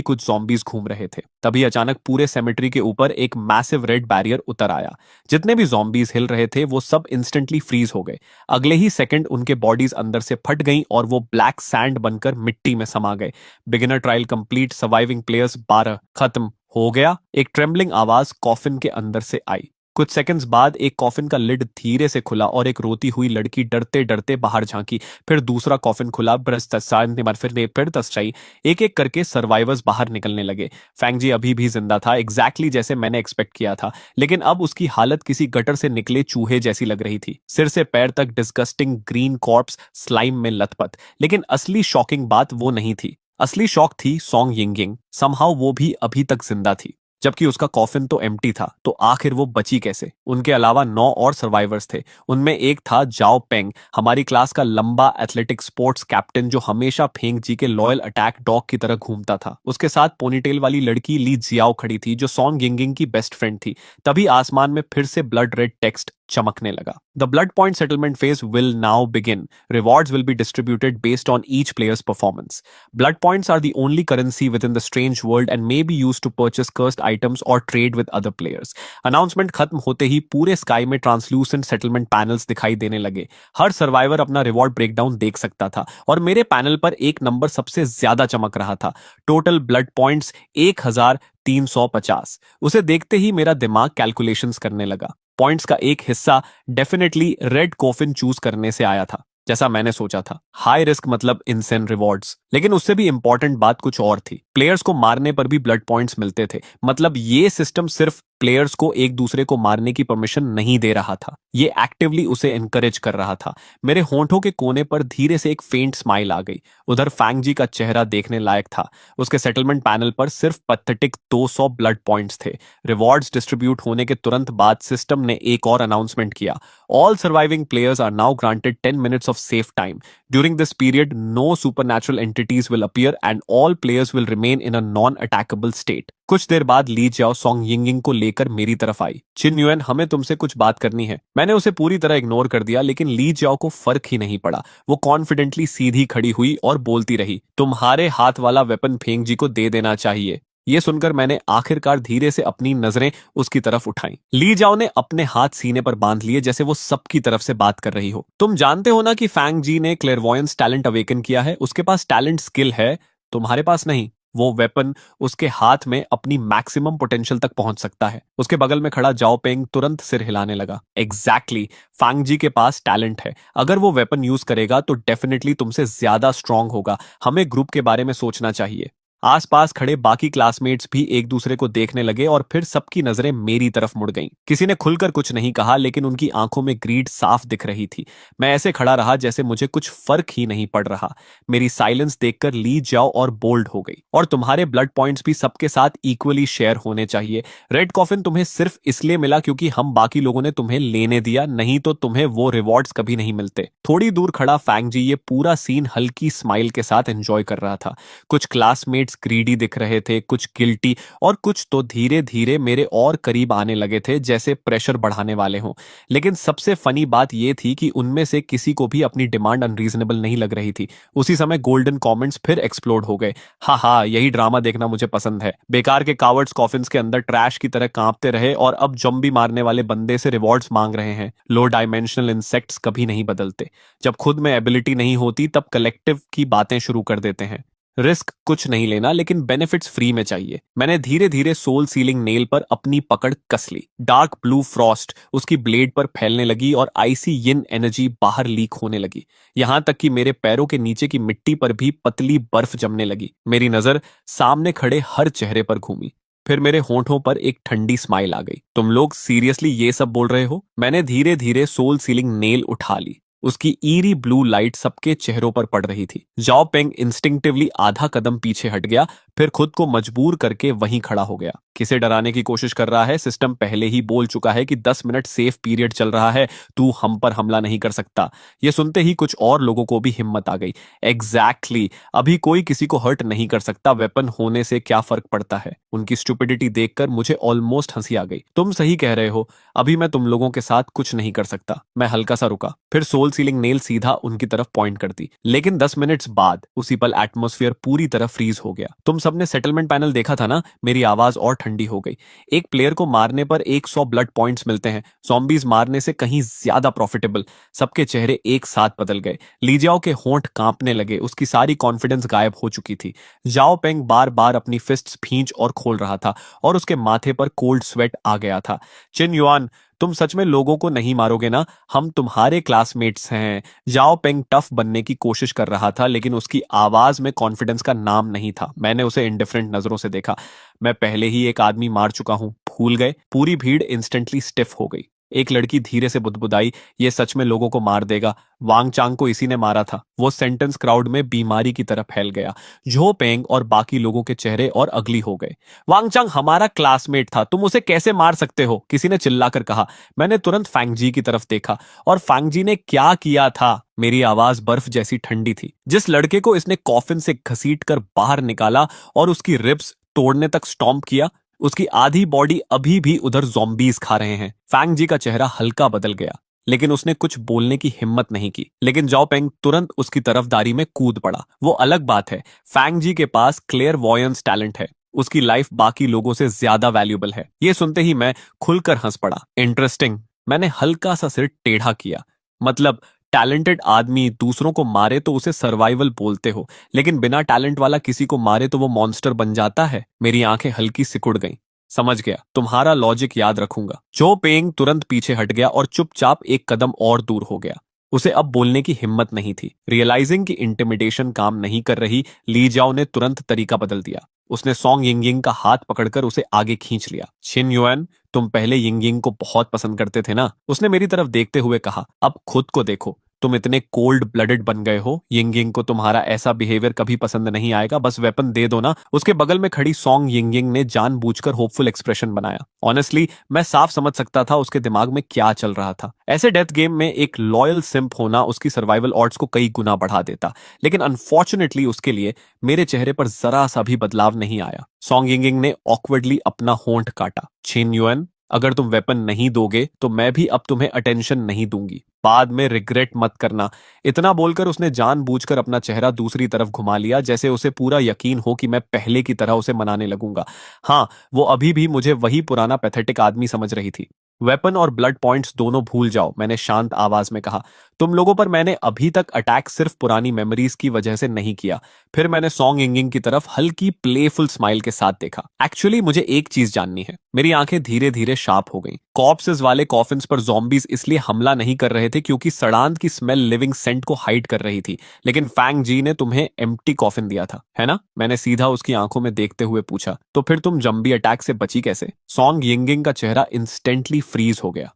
कुछ जॉम्बीज घूम रहे थे। तभी अचानक पूरे सेमेट्री के ऊपर एक मैसिव रेड बैरियर उतर आया। जितने भी जॉम्बीज हिल रहे थे वो सब इंस्टेंटली फ्रीज हो गए। अगले ही सेकंड उनके बॉडीज अंदर से फट गईं और वो ब्लैक सैंड बनकर मिट्टी में समा गए। Beginner trial complete, surviving players 12। खत्म हो गया। एक ट्रेम्बलिंग आवाज कॉफिन के अंदर से आई। कुछ सेकंड्स बाद एक कॉफिन का लिड धीरे से खुला और एक रोती हुई लड़की डरते डरते बाहर झांकी। फिर दूसरा कॉफिन खुला, फिर तस्साई। एक एक करके सर्वाइवर्स बाहर निकलने लगे। फैंगजी अभी भी जिंदा था, एग्जैक्टली जैसे मैंने एक्सपेक्ट किया था, लेकिन अब उसकी हालत किसी गटर से निकले चूहे जैसी लग रही थी। सिर से पैर तक डिस्गस्टिंग ग्रीन कॉर्प्स स्लाइम में लथपथ। लेकिन असली शॉकिंग बात वो नहीं थी। असली शॉक थी सॉन्ग यिंगिंग, समहाउ वो भी अभी तक जिंदा थी, जबकि उसका कॉफिन तो एम्प्टी था। तो आखिर वो बची कैसे? उनके अलावा 9 और सर्वाइवर्स थे। उनमें एक था जाओ पेंग, हमारी क्लास का लंबा एथलेटिक स्पोर्ट्स कैप्टन जो हमेशा फेंग जी के लॉयल अटैक डॉग की तरह घूमता था। उसके साथ पोनीटेल वाली लड़की ली जियाओ खड़ी थी जो सॉन्ग यिंगिंग की बेस्ट फ्रेंड थी। तभी आसमान में फिर से ब्लड रेड टेक्स्ट चमकने लगा। The blood point settlement phase will now begin. Rewards will be distributed based on each player's performance. Blood points are the only currency within the strange world and may be used to purchase cursed items or trade with other players. Announcement खत्म होते ही पूरे sky में translucent settlement panels दिखाई देने लगे। हर survivor अपना reward breakdown देख सकता था और मेरे पैनल पर एक नंबर सबसे ज्यादा चमक रहा था। Total blood points 1350। उसे देखते ही मेरा दिमाग कैलकुलेशंस करने लगा। पॉइंट्स का एक हिस्सा डेफिनेटली रेड कोफिन चूज करने से आया था, जैसा मैंने सोचा था। हाई रिस्क मतलब इनसेन रिवॉर्ड्स। लेकिन उससे भी इंपॉर्टेंट बात कुछ और थी। प्लेयर्स को मारने पर भी ब्लड पॉइंट्स मिलते थे। मतलब ये सिस्टम सिर्फ प्लेयर्स को एक दूसरे को मारने की परमिशन नहीं दे रहा था, ये एक्टिवली उसे एनकरेज कर रहा था। मेरे होंठों के कोने पर धीरे से एक फेंट स्माइल आ गई। उधर फैंग जी का चेहरा देखने लायक था। उसके सेटलमेंट पैनल पर सिर्फ पैथेटिक 200 ब्लड पॉइंट्स थे। रिवॉर्ड्स डिस्ट्रीब्यूट होने के तुरंत बाद सिस्टम ने एक और अनाउंसमेंट किया। All surviving players are now granted 10 minutes of safe time. During this period, no supernatural entities will appear and all players will remain in a non-attackable state. कुछ देर बाद ली जाओ सॉन्ग यिंगिंग को लेकर मेरी तरफ आई। चिन युएन, हमें तुमसे कुछ बात करनी है। मैंने उसे पूरी तरह इग्नोर कर दिया, लेकिन ली जाओ को फर्क ही नहीं पड़ा। वो कॉन्फिडेंटली सीधी खड़ी हुई और बोलती रही, तुम्हारे हाथ वाला वेपन फेंग जी को दे देना चाहिए। ये सुनकर मैंने आखिरकार धीरे से अपनी नजरें उसकी तरफ उठाई। ली जाओ ने अपने हाथ सीने पर बांध लिए जैसे वो सबकी तरफ से बात कर रही हो। तुम जानते हो ना कि फैंग जी ने क्लेरवॉयंस टैलेंट अवेकन किया है। उसके पास टैलेंट स्किल है, तुम्हारे पास नहीं। वो वेपन उसके हाथ में अपनी मैक्सिमम पोटेंशियल तक पहुंच सकता है। उसके बगल में खड़ा जाओ पेंग तुरंत सिर हिलाने लगा। एग्जैक्टली, फैंग जी के पास टैलेंट है। अगर वो वेपन यूज करेगा तो डेफिनेटली तुमसे ज्यादा स्ट्रांग होगा। हमें ग्रुप के बारे में सोचना चाहिए। आसपास खड़े बाकी क्लासमेट्स भी एक दूसरे को देखने लगे और फिर सबकी नजरें मेरी तरफ मुड़ गईं। किसी ने खुलकर कुछ नहीं कहा, लेकिन उनकी आंखों में ग्रीड साफ दिख रही थी। मैं ऐसे खड़ा रहा जैसे मुझे कुछ फर्क ही नहीं पड़ रहा। मेरी साइलेंस देखकर ली जाओ और बोल्ड हो गई। और तुम्हारे ब्लड पॉइंट्स भी सबके साथ इक्वली शेयर होने चाहिए। रेड कॉफिन तुम्हें सिर्फ इसलिए मिला क्योंकि हम बाकी लोगों ने तुम्हें लेने दिया, नहीं तो तुम्हें वो रिवॉर्ड्स कभी नहीं मिलते। थोड़ी दूर खड़ा फैंग जी ये पूरा सीन हल्की स्माइल के साथ एंजॉय कर रहा था। कुछ क्लासमेट्स ग्रीडी दिख रहे थे, कुछ गिल्टी, और कुछ तो धीरे धीरे मेरे और करीब आने लगे थे जैसे प्रेशर बढ़ाने वाले हों। लेकिन सबसे फनी बात यह थी कि उनमें से किसी को भी अपनी डिमांड अनरीजनेबल नहीं लग रही थी। उसी समय गोल्डन कमेंट्स फिर एक्सप्लोड हो गए। हाँ हाँ, यही ड्रामा देखना मुझे पसंद है। बेकार के कावर्ड्स कॉफिन्स के अंदर ट्रैश की तरह कांपते रहे और अब जॉम्बी मारने वाले बंदे से रिवॉर्ड्स मांग रहे हैं। लो डायमेंशनल इंसेक्ट्स कभी नहीं बदलते। जब खुद में एबिलिटी नहीं होती तब कलेक्टिव की बातें शुरू कर देते हैं। रिस्क कुछ नहीं लेना, लेकिन बेनिफिट्स फ्री में चाहिए। मैंने धीरे धीरे सोल सीलिंग नेल पर अपनी पकड़ कस ली। डार्क ब्लू फ्रॉस्ट उसकी ब्लेड पर फैलने लगी और आइसी यिन एनर्जी बाहर लीक होने लगी। यहां तक कि मेरे पैरों के नीचे की मिट्टी पर भी पतली बर्फ जमने लगी। मेरी नजर सामने खड़े हर चेहरे पर घूमी। फिर मेरे होंठों पर एक ठंडी स्माइल आ गई। तुम लोग सीरियसली ये सब बोल रहे हो? मैंने धीरे धीरे सोल सीलिंग नेल उठा ली। उसकी ईरी ब्लू लाइट सबके चेहरों पर पड़ रही थी। जाओ पेंग इंस्टिंक्टिवली आधा कदम पीछे हट गया, फिर खुद को मजबूर करके वहीं खड़ा हो गया। किसे डराने की कोशिश कर रहा है? सिस्टम पहले ही बोल चुका है कि 10 मिनट सेफ पीरियड चल रहा है, तू हम पर हमला नहीं कर सकता। ये सुनते ही कुछ और लोगों को भी हिम्मत आ गई। एग्जैक्टली, अभी कोई किसी को हर्ट नहीं कर सकता, वेपन होने से क्या फर्क पड़ता है? उनकी स्टुपिडिटी देखकर मुझे ऑलमोस्ट हंसी आ गई। तुम सही कह रहे हो, अभी मैं तुम लोगों के साथ कुछ नहीं कर सकता। मैं हल्का सा रुका, फिर सोल सीलिंग नेल सीधा उनकी तरफ पॉइंट कर दी। लेकिन 10 मिनट्स बाद उसी पल एटमॉस्फेयर पूरी तरह फ्रीज हो गया। तुम सबने सेटलमेंट पैनल देखा था ना? मेरी आवाज और ठंडी हो गई। एक प्लेयर को मारने पर 100 ब्लड पॉइंट्स मिलते हैं, ज़ॉम्बीज मारने से कहीं ज्यादा प्रॉफिटेबल। सबके चेहरे एक साथ बदल गए। लीजाओ के होंठ कांपने लगे, उसकी सारी कॉन्फिडेंस गायब हो चुकी थी। जाओ पेंग बार बार अपनी फिस्ट्स भींच और खोल रहा था और उसके माथे पर कोल्ड स्वेट आ गया था। चिन युआन, तुम सच में लोगों को नहीं मारोगे ना? हम तुम्हारे क्लासमेट्स हैं। जाओ पेंग टफ बनने की कोशिश कर रहा था, लेकिन उसकी आवाज में कॉन्फिडेंस का नाम नहीं था। मैंने उसे इंडिफरेंट नजरों से देखा। मैं पहले ही एक आदमी मार चुका हूं, भूल गए? पूरी भीड़ इंस्टेंटली स्टिफ हो गई। एक लड़की धीरे से बुदबुदाई, ये सच में लोगों को मार देगा। वांग चांग को इसी ने मारा था। वो सेंटेंस क्राउड में बीमारी की तरह फैल गया। झो पेंग और बाकी लोगों के चेहरे और अगली हो गए। वांग चांग हमारा क्लासमेट था, तुम उसे कैसे मार सकते हो, किसी ने चिल्लाकर कहा। मैंने तुरंत फैंगजी की तरफ देखा। और फैंगजी ने क्या किया था? मेरी आवाज बर्फ जैसी ठंडी थी। जिस लड़के को इसने कॉफिन से घसीट कर बाहर निकाला और उसकी रिब्स तोड़ने तक स्टॉम्प किया, उसकी आधी बॉडी अभी भी उधर ज़ॉम्बीज खा रहे हैं। फैंग जी का चेहरा हल्का बदल गया, लेकिन उसने कुछ बोलने की हिम्मत नहीं की। लेकिन जाओ पेंग तुरंत उसकी तरफदारी में कूद पड़ा। वो अलग बात है, फैंग जी के पास क्लियर वॉयंस टैलेंट है। उसकी लाइफ बाकी लोगों से ज्यादा वैल्यूबल है। ये सुनते ही मैं खुलकर हंस पड़ा। इंटरेस्टिंग। मैंने हल्का सा सिर टेढ़ा किया। मतलब टैलेंटेड आदमी दूसरों को मारे तो उसे सर्वाइवल बोलते हो, लेकिन बिना टैलेंट वाला किसी को मारे तो वो मॉन्स्टर बन जाता है। मेरी आंखें हल्की सिकुड़ गईं। समझ गया, तुम्हारा लॉजिक याद रखूंगा। जो पेंग तुरंत पीछे हट गया और चुपचाप एक कदम और दूर हो गया। उसे अब बोलने की हिम्मत नहीं थी। रियलाइजिंग कि इंटिमिडेशन काम नहीं कर रही, ली जाओ ने तुरंत तरीका बदल दिया। उसने सॉन्ग यिंगिंग का हाथ पकड़कर उसे आगे खींच लिया। छिन युएन, तुम पहले यिंगिंग को बहुत पसंद करते थे ना? उसने मेरी तरफ देखते हुए कहा। अब खुद को देखो, तुम इतने कोल्ड ब्लडेड बन गए हो। यिंगिंग को तुम्हारा ऐसा बिहेवियर कभी पसंद नहीं आएगा। बस वेपन दे दो ना। उसके बगल में खड़ी सॉन्ग यिंगिंग ने जानबूझकर होपफुल एक्सप्रेशन बनाया। ऑनेस्टली मैं साफ समझ सकता था उसके दिमाग में क्या चल रहा था। ऐसे डेथ गेम में एक लॉयल सिंप होना उसकी सर्वाइवल ऑड्स को कई गुना बढ़ा देता। लेकिन अनफॉर्चुनेटली उसके लिए मेरे चेहरे पर जरा सा भी बदलाव नहीं आया। सॉन्ग यिंगिंग ने ऑकवर्डली अपना होंठ काटा। छिन युएन, अगर तुम वेपन नहीं दोगे तो मैं भी अब तुम्हें अटेंशन नहीं दूंगी। बाद में रिग्रेट मत करना। इतना बोलकर उसने जानबूझकर अपना चेहरा दूसरी तरफ घुमा लिया, जैसे उसे पूरा यकीन हो कि मैं पहले की तरह उसे मनाने लगूंगा। हाँ, वो अभी भी मुझे वही पुराना पैथेटिक आदमी समझ रही थी। वेपन और ब्लड पॉइंट्स दोनों भूल जाओ, मैंने शांत आवाज में कहा। तुम लोगों पर मैंने अभी तक अटैक सिर्फ पुरानी मेमोरीज की वजह से नहीं किया। फिर मैंने सॉन्ग यिंगिंग की तरफ हल्की प्लेफुल स्माइल के साथ देखा। एक्चुअली मुझे एक चीज जाननी है। मेरी आंखें धीरे धीरे शार्प हो गईं। कॉर्प्सेस वाले कॉफिन्स पर ज़ॉम्बीज इसलिए हमला नहीं कर रहे थे क्योंकि सड़ांत की स्मेल लिविंग सेंट को हाइड कर रही थी, लेकिन फैंग जी ने तुम्हें एम्प्टी कॉफिन दिया था, है ना? मैंने सीधा उसकी आंखों में देखते हुए पूछा। तो फिर तुम जंबी अटैक से बची कैसे? सॉन्ग यिंगिंग का चेहरा इंस्टेंटली फ्रीज हो गया।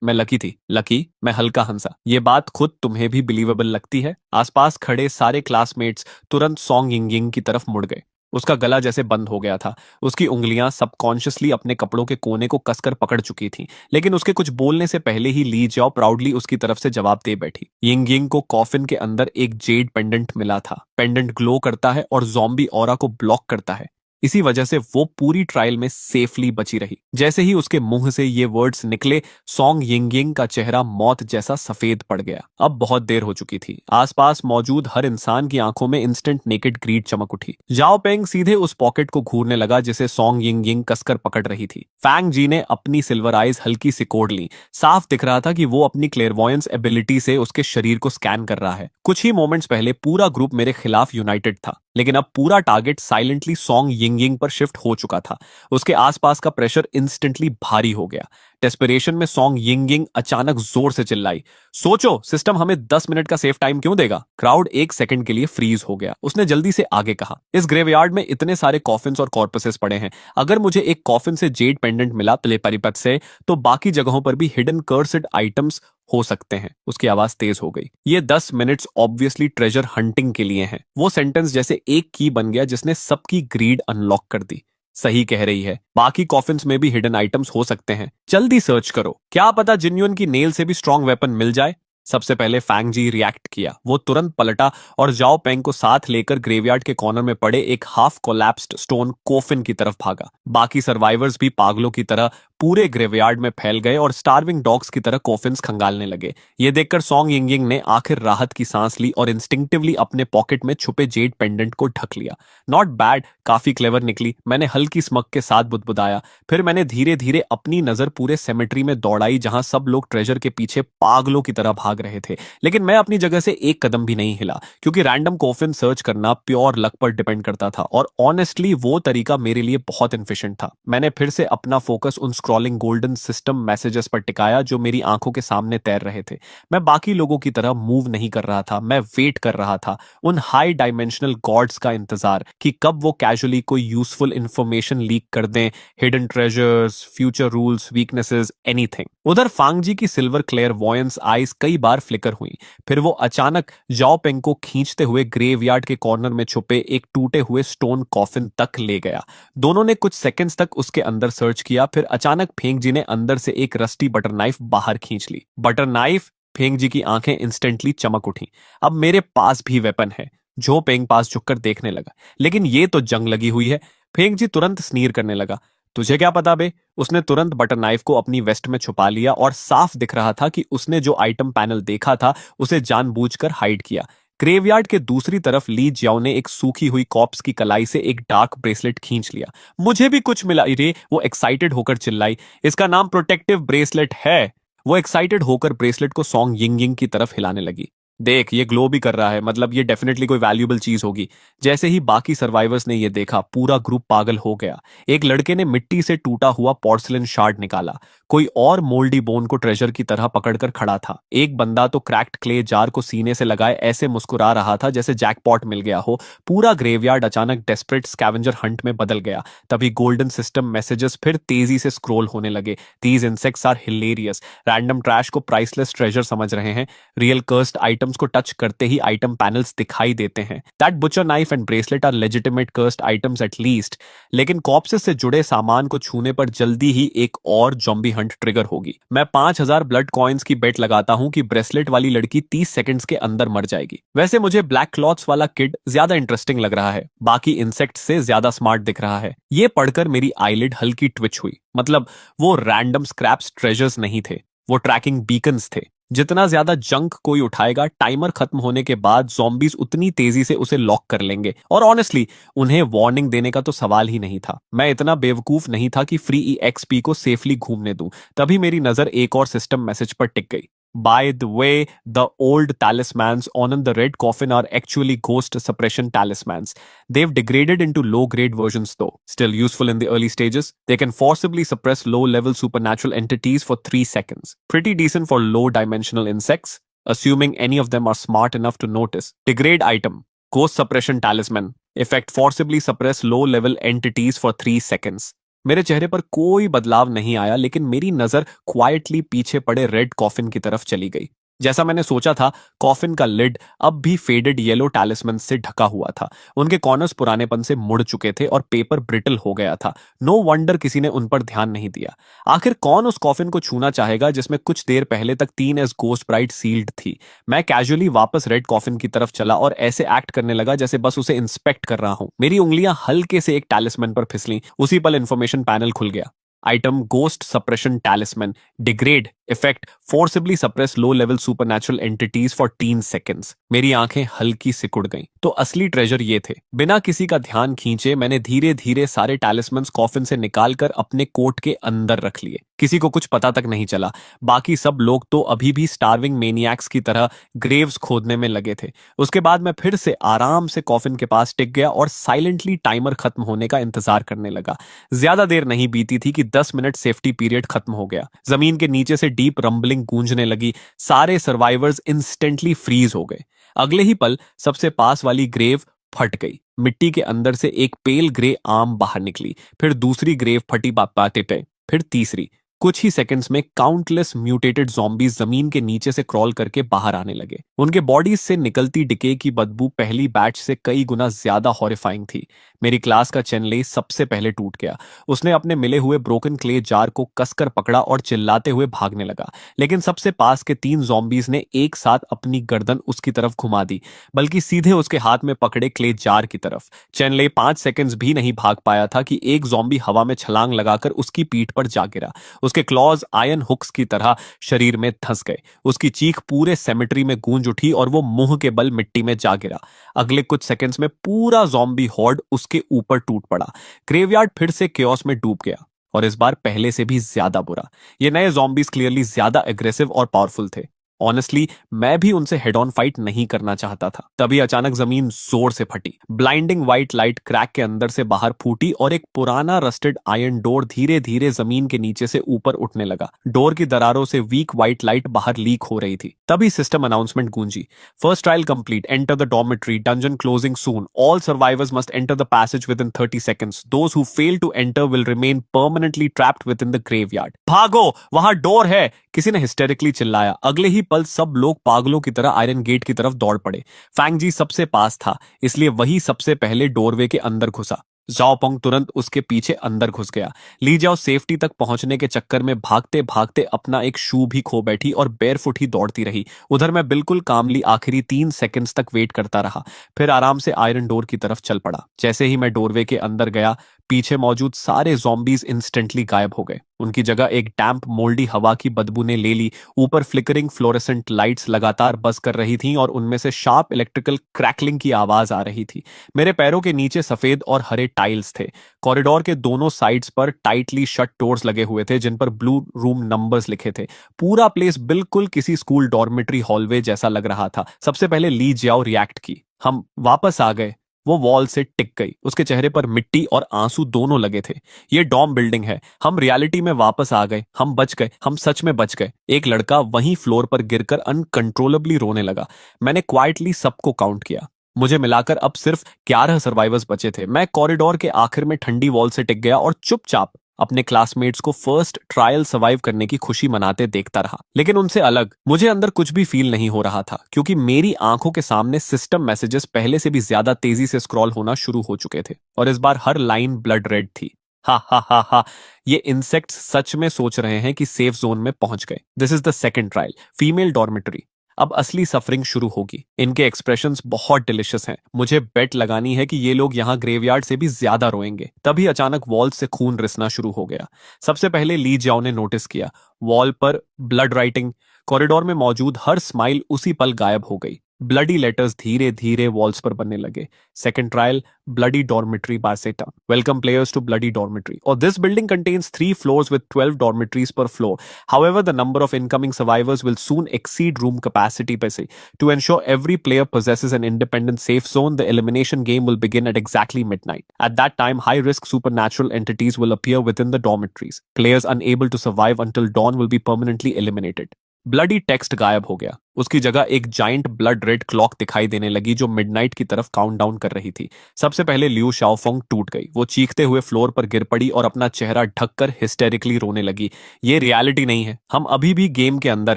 मैं लकी थी। लकी? मैं हल्का हंसा। ये बात खुद तुम्हें भी बिलीवेबल लगती है? आसपास खड़े सारे क्लासमेट्स तुरंत सॉन्ग यिंगिंग की तरफ मुड़ गए। उसका गला जैसे बंद हो गया था। उसकी उंगलियां सबकॉन्शियसली अपने कपड़ों के कोने को कसकर पकड़ चुकी थीं, लेकिन उसके कुछ बोलने से पहले ही ली जाओ प्राउडली उसकी तरफ से जवाब दे बैठी। यिंग यिंग को कॉफिन के अंदर एक जेड पेंडेंट मिला था। पेंडेंट ग्लो करता है और ज़ॉम्बी ऑरा को ब्लॉक करता है। इसी वजह से वो पूरी ट्रायल में सेफली बची रही। जैसे ही उसके मुंह से ये वर्ड्स निकले, सॉन्ग यिंगिंग का चेहरा मौत जैसा सफेद पड़ गया। अब बहुत देर हो चुकी थी। आसपास मौजूद हर इंसान की आंखों में इंस्टेंट नेकेड ग्रीड चमक उठी। जाओ पेंग सीधे उस पॉकेट को घूरने लगा जिसे सॉन्ग यिंगिंग कसकर पकड़ रही थी। फैंग जी ने अपनी सिल्वर आइज हल्की सिकोड़ ली। साफ दिख रहा था कि वो अपनी क्लेयरवॉयंस एबिलिटी से उसके शरीर को स्कैन कर रहा है। कुछ ही मोमेंट्स पहले पूरा ग्रुप मेरे खिलाफ यूनाइटेड था, लेकिन अब पूरा टारगेट साइलेंटली सॉन्ग यिंगिंग पर शिफ्ट हो चुका था। उसके आसपास का प्रेशर इंस्टेंटली भारी हो गया। डेस्परेशन में सॉन्ग यिंगिंग अचानक जोर से चिल्लाई, सोचो सिस्टम हमें 10 मिनट का सेफ टाइम क्यों देगा? क्राउड एक सेकंड के लिए फ्रीज हो गया। उसने जल्दी से आगे कहा, इस ग्रेवयार्ड में इतने सारे कॉफिन्स और कॉर्पसेस पड़े हैं। अगर मुझे एक कॉफिन से जेड पेंडेंट मिला परिपथ से, तो बाकी जगहों पर भी हिडन कर्स्ड आइटम्स हो सकते हैं। उसकी आवाज तेज हो गई। ये 10 मिनट्स ऑब्वियसली ट्रेजर हंटिंग के लिए हैं। वो सेंटेंस जैसे एक की बन गया जिसने सबकी ग्रीड अनलॉक कर दी। सही कह रही है, बाकी कॉफिन्स में भी हिडन आइटम्स हो सकते हैं। जल्दी सर्च करो, क्या पता जिन्युन की नेल से भी स्ट्रॉन्ग वेपन मिल जाए। सबसे पहले फैंग जी रिएक्ट किया। वो तुरंत पलटा और जाओ पेंग को साथ लेकर ग्रेवयार्ड के कॉर्नर में पड़े एक हाफ कोलैप्स्ड स्टोन कोफिन की तरफ भागा। बाकी सर्वाइवर्स भी पागलों की तरह पूरे ग्रेवयार्ड में फैल गए और स्टार्विंग डॉग्स की तरह कॉफिन्स खंगालने लगे। ये देखकर सॉन्ग यिंगिंग ने आखिर राहत की सांस ली और इंस्टिंक्टिवली अपने पॉकेट में छुपे जेड पेंडेंट को ढक लिया। नॉट बैड, काफी क्लेवर निकली, मैंने हल्की स्मक के साथ बुदबुदाया। फिर मैंने धीरे धीरे अपनी नजर पूरे सेमेट्री में दौड़ाई जहां सब लोग ट्रेजर के पीछे पागलों की तरह भाग रहे थे। लेकिन मैं अपनी जगह से एक कदम भी नहीं हिला, क्योंकि रैंडम कॉफिन सर्च करना प्योर लक पर डिपेंड करता था और ऑनेस्टली वो तरीका मेरे लिए बहुत इनफिशिएंट था। मैंने फिर से अपना फोकस उन स्क्रॉलिंग गोल्डन सिस्टम मैसेजेस पर टिकाया जो मेरी आंखों के सामने तैर रहे थे। मैं बाकी लोगों की तरह मूव नहीं कर रहा था, मैं वेट कर रहा था, उन हाई डायमेंशनल गॉड्स का इंतजार कि कब वो कैजुअली कोई यूजफुल इंफॉर्मेशन लीक कर दें, hidden treasures, future rules, weaknesses, anything. उधर फांगजी की सिल्वर क्लेयर वॉयंस आईज कई बार फ्लिकर हुई। फिर वो अचानक जाओ पेंग को खींचते हुए ग्रेवयार्ड के कॉर्नर में छुपे एक टूटे हुए स्टोन कॉफिन तक ले गया। दोनों ने कुछ सेकंड्स तक उसके अंदर सर्च किया, फिर अचानक फेंगजी ने अंदर से एक रस्टी बटर नाइफ बाहर खींच ली। Butter knife? फेंगजी की आंखें इंस्टेंटली चमक उठी। अब मेरे पास भी वेपन है। जो पेंग पास झुककर देखने लगा। लेकिन ये तो जंग लगी हुई है। फेंगजी तुरंत स्नीर करने लगा। तुझे क्या पता बे? उसने तुरंत बटर नाइफ को अपनी वेस्ट में छुपा लिया और साफ दिख रहा था कि उसने जो आइटम पैनल देखा था उसे जानबूझकर हाइड किया। ग्रेवयार्ड के दूसरी तरफ ली जियाओ ने एक सूखी हुई कॉप्स की कलाई से एक डार्क ब्रेसलेट खींच लिया। मुझे भी कुछ मिला रे, वो एक्साइटेड होकर चिल्लाई। इसका नाम प्रोटेक्टिव ब्रेसलेट है। वो एक्साइटेड होकर ब्रेसलेट को सॉन्ग यिंग यिंग की तरफ हिलाने लगी। देख, ये ग्लो भी कर रहा है, मतलब ये डेफिनेटली कोई वैल्यूएबल चीज होगी। जैसे ही बाकी सर्वाइवर्स ने ये देखा, पूरा ग्रुप पागल हो गया। एक लड़के ने मिट्टी से टूटा हुआ पोर्सलिन शार्ड निकाला। कोई और मोल्डी बोन को ट्रेजर की तरह पकड़कर खड़ा था। एक बंदा तो क्रैक्ड क्ले जार को सीने से लगाए ऐसे मुस्कुरा रहा था जैसे जैकपॉट मिल गया हो। पूरा ग्रेवयार्ड अचानक डेस्परेट स्कैवेंजर हंट में बदल गया। तभी गोल्डन सिस्टम मैसेजेस फिर तेजी से स्क्रॉल होने लगे। These insects are hilarious. Random trash को प्राइसलेस ट्रेजर समझ रहे हैं। रियल कर्स्ड आइटम्स को टच करते ही आइटम पैनल्स दिखाई देते हैं। That butcher knife and bracelet are legitimate cursed items at least. लेकिन कॉप्सेस से जुड़े सामान को छूने पर जल्दी ही एक और जॉम्बी हंट ट्रिगर होगी। मैं 5000 ब्लड कॉइन्स की बेट लगाता हूं कि ब्रेसलेट वाली लड़की 30 सेकंड्स के अंदर मर जाएगी। वैसे मुझे ब्लैक क्लॉथ्स वाला किड ज्यादा इंटरेस्टिंग लग रहा है, बाकी इंसेक्ट से ज्यादा स्मार्ट दिख रहा है। ये पढ़कर मेरी आईलिड हल्की ट्विच हुई। मतलब वो रैंडम स्क्रैप्स ट्रेजर्स नहीं थे, वो ट्रैकिंग बीकन्स थे। जितना ज्यादा जंक कोई उठाएगा, टाइमर खत्म होने के बाद ज़ॉम्बीज उतनी तेजी से उसे लॉक कर लेंगे। और ऑनेस्टली उन्हें वार्निंग देने का तो सवाल ही नहीं था। मैं इतना बेवकूफ नहीं था कि फ्री EXP को सेफली घूमने दूं। तभी मेरी नजर एक और सिस्टम मैसेज पर टिक गई। By the way, the old talismans on the red coffin are actually ghost suppression talismans. They've degraded into low-grade versions though, still useful in the early stages. They can forcibly suppress low-level supernatural entities for 3 seconds. Pretty decent for low-dimensional insects, assuming any of them are smart enough to notice. Degrade item, ghost suppression talisman. Effect forcibly suppress low-level entities for 3 seconds. मेरे चेहरे पर कोई बदलाव नहीं आया, लेकिन मेरी नजर क्वाइटली पीछे पड़े रेड कॉफिन की तरफ चली गई। जैसा मैंने सोचा था, कॉफिन का लिड अब भी फेडेड येलो टैलिस्मन से ढका हुआ था। उनके कॉर्नर्स पुरानेपन से मुड़ चुके थे और पेपर ब्रिटल हो गया था। नो वंडर किसी ने उन पर ध्यान नहीं दिया। आखिर कौन उस कॉफिन को छूना चाहेगा जिसमें कुछ देर पहले तक 3 एस गोस्ट ब्राइट सील्ड थी। मैं कैजुअली वापस रेड कॉफिन की तरफ चला और ऐसे एक्ट करने लगा जैसे बस उसे इंस्पेक्ट कर रहा हूं। मेरी उंगलियां हल्के से एक टैलिस्मन पर फिसली। उसी पल इंफॉर्मेशन पैनल खुल गया। Item ghost suppression talisman. Degrade effect forcibly suppress low level supernatural entities for 10 seconds. मेरी आंखें हल्की सिकुड़ गईं। तो असली ट्रेजर ये थे। बिना किसी का ध्यान खींचे मैंने धीरे धीरे सारे टैलिस्मन्स कॉफिन से निकालकर अपने कोट के अंदर रख लिए। किसी को कुछ पता तक नहीं चला। बाकी सब लोग तो अभी भी स्टार्विंग मेनियाक्स की तरह ग्रेव्स खोदने में लगे थे। उसके बाद मैं फिर से आराम से कॉफिन के पास टिक गया और साइलेंटली टाइमर खत्म होने का इंतजार करने लगा। ज्यादा देर नहीं बीती थी कि 10 मिनट सेफ्टी पीरियड खत्म हो गया। जमीन के नीचे से डीप रंबलिंग गूंजने लगी। सारे सर्वाइवर्स इंस्टेंटली फ्रीज हो गए। अगले ही पल सबसे पास वाली ग्रेव फट गई। मिट्टी के अंदर से एक पेल ग्रे आर्म बाहर निकली। फिर दूसरी ग्रेव फटी पाते पे, फिर तीसरी। कुछ ही सेकंड्स में काउंटलेस म्यूटेटेड ज़ॉम्बीज जमीन के नीचे से क्रॉल करके बाहर आने लगे। उनके बॉडीज से निकलती डिके की बदबू पहली बैच से कई गुना ज्यादा हॉरिफाइंग थी। मेरी क्लास का चेनले सबसे पहले टूट गया। उसने अपने मिले हुए ब्रोकन क्ले जार को कसकर पकड़ा और चिल्लाते हुए भागने लगा। लेकिन सबसे पास के 3 ज़ॉम्बीज ने एक साथ अपनी गर्दन उसकी तरफ घुमा दी, बल्कि सीधे उसके हाथ में पकड़े क्ले जार की तरफ। चेनले 5 सेकंड्स भी नहीं भाग पाया था कि एक ज़ॉम्बी हवा में छलांग लगाकर उसकी पीठ पर जा गिरा। उसके क्लॉज आयन हुक्स की तरह शरीर में धंस गए। उसकी चीख पूरे सेमेट्री में गूंज उठी और वो मुंह के बल मिट्टी में जा गिरा। अगले कुछ सेकंड्स में पूरा ज़ॉम्बी हॉर्ड उसके ऊपर टूट पड़ा। ग्रेवयार्ड फिर से केओस में डूब गया, और इस बार पहले से भी ज्यादा बुरा। ये नए ज़ॉम्बीज क्लियरली ज्यादा एग्रेसिव और पावरफुल थे। ऑनेस्टली मैं भी उनसे हेड ऑन फाइट नहीं करना चाहता था। तभी अचानक जमीन जोर से फटी। ब्लाइंडिंग व्हाइट लाइट क्रैक के अंदर से बाहर फूटी और एक पुराना रस्टेड आयरन डोर धीरे धीरे जमीन के नीचे से ऊपर उठने लगा। डोर की दरारों से वीक व्हाइट लाइट बाहर लीक हो रही थी। तभी system announcement Gunji. First trial complete, enter the dormitory, dungeon closing soon, all survivors must enter the passage with in 30 seconds. Those who fail to enter will remain permanently trapped within the graveyard. भागो, वहां door है, किसी ने हिस्टेरिकली चिल्लाया। अगले ही पल सब लोग पागलों की तरह आयरन गेट की तरफ दौड़ पड़े। फैंग जी सबसे पास था, इसलिए वही सबसे पहले डोरवे के अंदर घुसा। जाओ पोंग तुरंत उसके पीछे अंदर घुस गया। ली जाओ सेफ्टी तक पहुंचने के चक्कर में भागते भागते अपना एक शू भी खो बैठी और बेयरफुट ही दौड़ती रही। उधर मैं बिल्कुल कामली आखिरी 3 सेकंड्स तक वेट करता रहा, फिर आराम से आयरन डोर की तरफ चल पड़ा। जैसे ही मैं डोरवे के अंदर गया, पीछे मौजूद सारे ज़ॉम्बीज इंस्टेंटली गायब हो गए। उनकी जगह एक डैम्प मोल्डी हवा की बदबू ने ले ली। ऊपर फ्लिकरिंग फ्लोरेसेंट लाइट्स लगातार बज कर रही थीं और उनमें से शार्प इलेक्ट्रिकल क्रैकलिंग की आवाज आ रही थी। मेरे पैरों के नीचे सफेद और हरे टाइल्स थे। कॉरिडोर के दोनों साइड्स पर टाइटली शट डोर्स लगे हुए थे जिन पर ब्लू रूम नंबर्स लिखे थे। पूरा प्लेस बिल्कुल किसी स्कूल डॉर्मेट्री हॉलवे जैसा लग रहा था। सबसे पहले ली जियाओ रिएक्ट की। हम वापस आ गए। वो वॉल से टिक गई। उसके चेहरे पर मिट्टी और आंसू दोनों लगे थे। ये डॉम बिल्डिंग है, हम रियलिटी में वापस आ गए, हम बच गए, हम सच में बच गए। एक लड़का वहीं फ्लोर पर गिरकर अनकंट्रोलेबली रोने लगा। मैंने क्वाइटली सबको काउंट किया। मुझे मिलाकर अब सिर्फ 11 सर्वाइवर्स बचे थे। मैं कॉरिडोर के आखिर में ठंडी वॉल से टिक गया और चुपचाप अपने क्लासमेट्स को फर्स्ट ट्रायल सर्वाइव करने की खुशी मनाते देखता रहा। लेकिन उनसे अलग मुझे अंदर कुछ भी फील नहीं हो रहा था, क्योंकि मेरी आंखों के सामने सिस्टम मैसेजेस पहले से भी ज्यादा तेजी से स्क्रॉल होना शुरू हो चुके थे और इस बार हर लाइन ब्लड रेड थी। हा हा हा हा, ये इंसेक्ट्स सच में सोच रहे हैं कि सेफ जोन में पहुंच गए। This is the second trial, female dormitory. अब असली सफरिंग शुरू होगी। इनके एक्सप्रेशंस बहुत डिलिशियस हैं। मुझे बेट लगानी है कि ये लोग यहाँ ग्रेवयार्ड से भी ज्यादा रोएंगे। तभी अचानक वॉल से खून रिसना शुरू हो गया। सबसे पहले ली जाओ ने नोटिस किया, वॉल पर ब्लड राइटिंग। कॉरिडोर में मौजूद हर स्माइल उसी पल गायब हो गई। ब्लडी लेटर्स धीरे धीरे वॉल्स पर बनने लगे। सेकंड ट्रायल, ब्लडी डॉर्मेट्री बासेटा, welcome players to bloody dormitory, और this building contains 3 floors with 12 dormitories per floor. However, the number of incoming survivors will soon exceed room capacity per se. To ensure every player possesses an independent safe zone, the elimination game will begin at exactly midnight. At that time, high-risk supernatural entities will appear within the dormitories. Players unable to survive until dawn will be permanently eliminated. Bloody text गायब हो गया। उसकी जगह एक giant blood red clock दिखाई देने लगी जो मिडनाइट की तरफ काउंटडाउन कर रही थी। सबसे पहले लियू शाओफोंग टूट गई। वो चीखते हुए फ्लोर पर गिर पड़ी और अपना चेहरा ढककर हिस्टेरिकली रोने लगी। ये रियलिटी नहीं है, हम अभी भी गेम के अंदर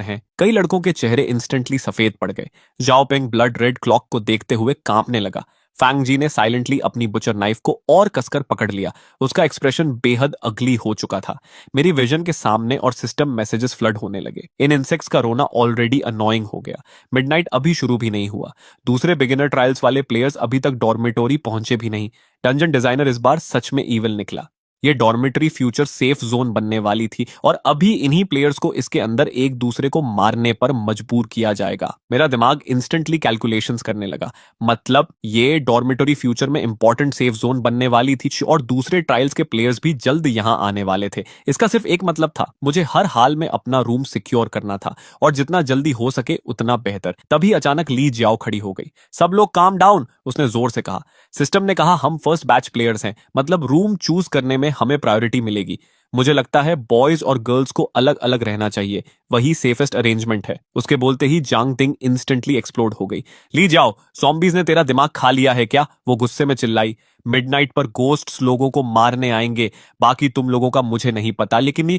हैं। कई लड़कों के चेहरे इंस्टेंटली सफेद पड़ गए। जाओ पेंग ब्लड रेड क्लॉक को देखते हुए कांपने लगा। फैंग जी ने साइलेंटली अपनी बुचर नाइफ को और कसकर पकड़ लिया। उसका एक्सप्रेशन बेहद अगली हो चुका था। मेरी विजन के सामने और सिस्टम मैसेजेस फ्लड होने लगे। इन इंसेक्ट्स का रोना ऑलरेडी अनोइंग हो गया। मिडनाइट अभी शुरू भी नहीं हुआ। दूसरे बिगिनर ट्रायल्स वाले प्लेयर्स अभी तक डॉर्मेटोरी पहुंचे भी नहीं। डंजन डिजाइनर इस बार सच में ईविल निकला। ये डॉर्मेटरी फ्यूचर सेफ जोन बनने वाली थी और अभी इन्हीं प्लेयर्स को इसके अंदर एक दूसरे को मारने पर मजबूर किया जाएगा। मेरा दिमाग इंस्टेंटली कैलकुलेशंस करने लगा। मतलब ये डॉर्मेटरी फ्यूचर में इंपॉर्टेंट सेफ जोन बनने वाली थी और दूसरे ट्रायल्स के प्लेयर्स भी जल्द यहां आने वाले थे। इसका सिर्फ एक मतलब था, मुझे हर हाल में अपना रूम सिक्योर करना था और जितना जल्दी हो सके उतना बेहतर। तभी अचानक ली जियाओ खड़ी हो गई। सब लोग काम डाउन, उसने जोर से कहा। सिस्टम ने कहा हम फर्स्ट बैच प्लेयर्स हैं, मतलब रूम चूज करने में हमें प्रायोरिटी मिलेगी। मुझे लगता है बॉयज और गर्ल्स को अलग अलग रहना चाहिए, वही सेफेस्ट अरेंजमेंट है। उसके बोलते ही जांग टिंग इंस्टेंटली एक्सप्लोड हो गई। ली जाओ, ज़ॉम्बीज़ ने तेरा दिमाग खा लिया है क्या? वो गुस्से में चिल्लाई। मिडनाइट पर गोस्ट्स लोगों को मारने आएंगे, बाकी तुम लोगों का मुझे नहीं पता, लेकिन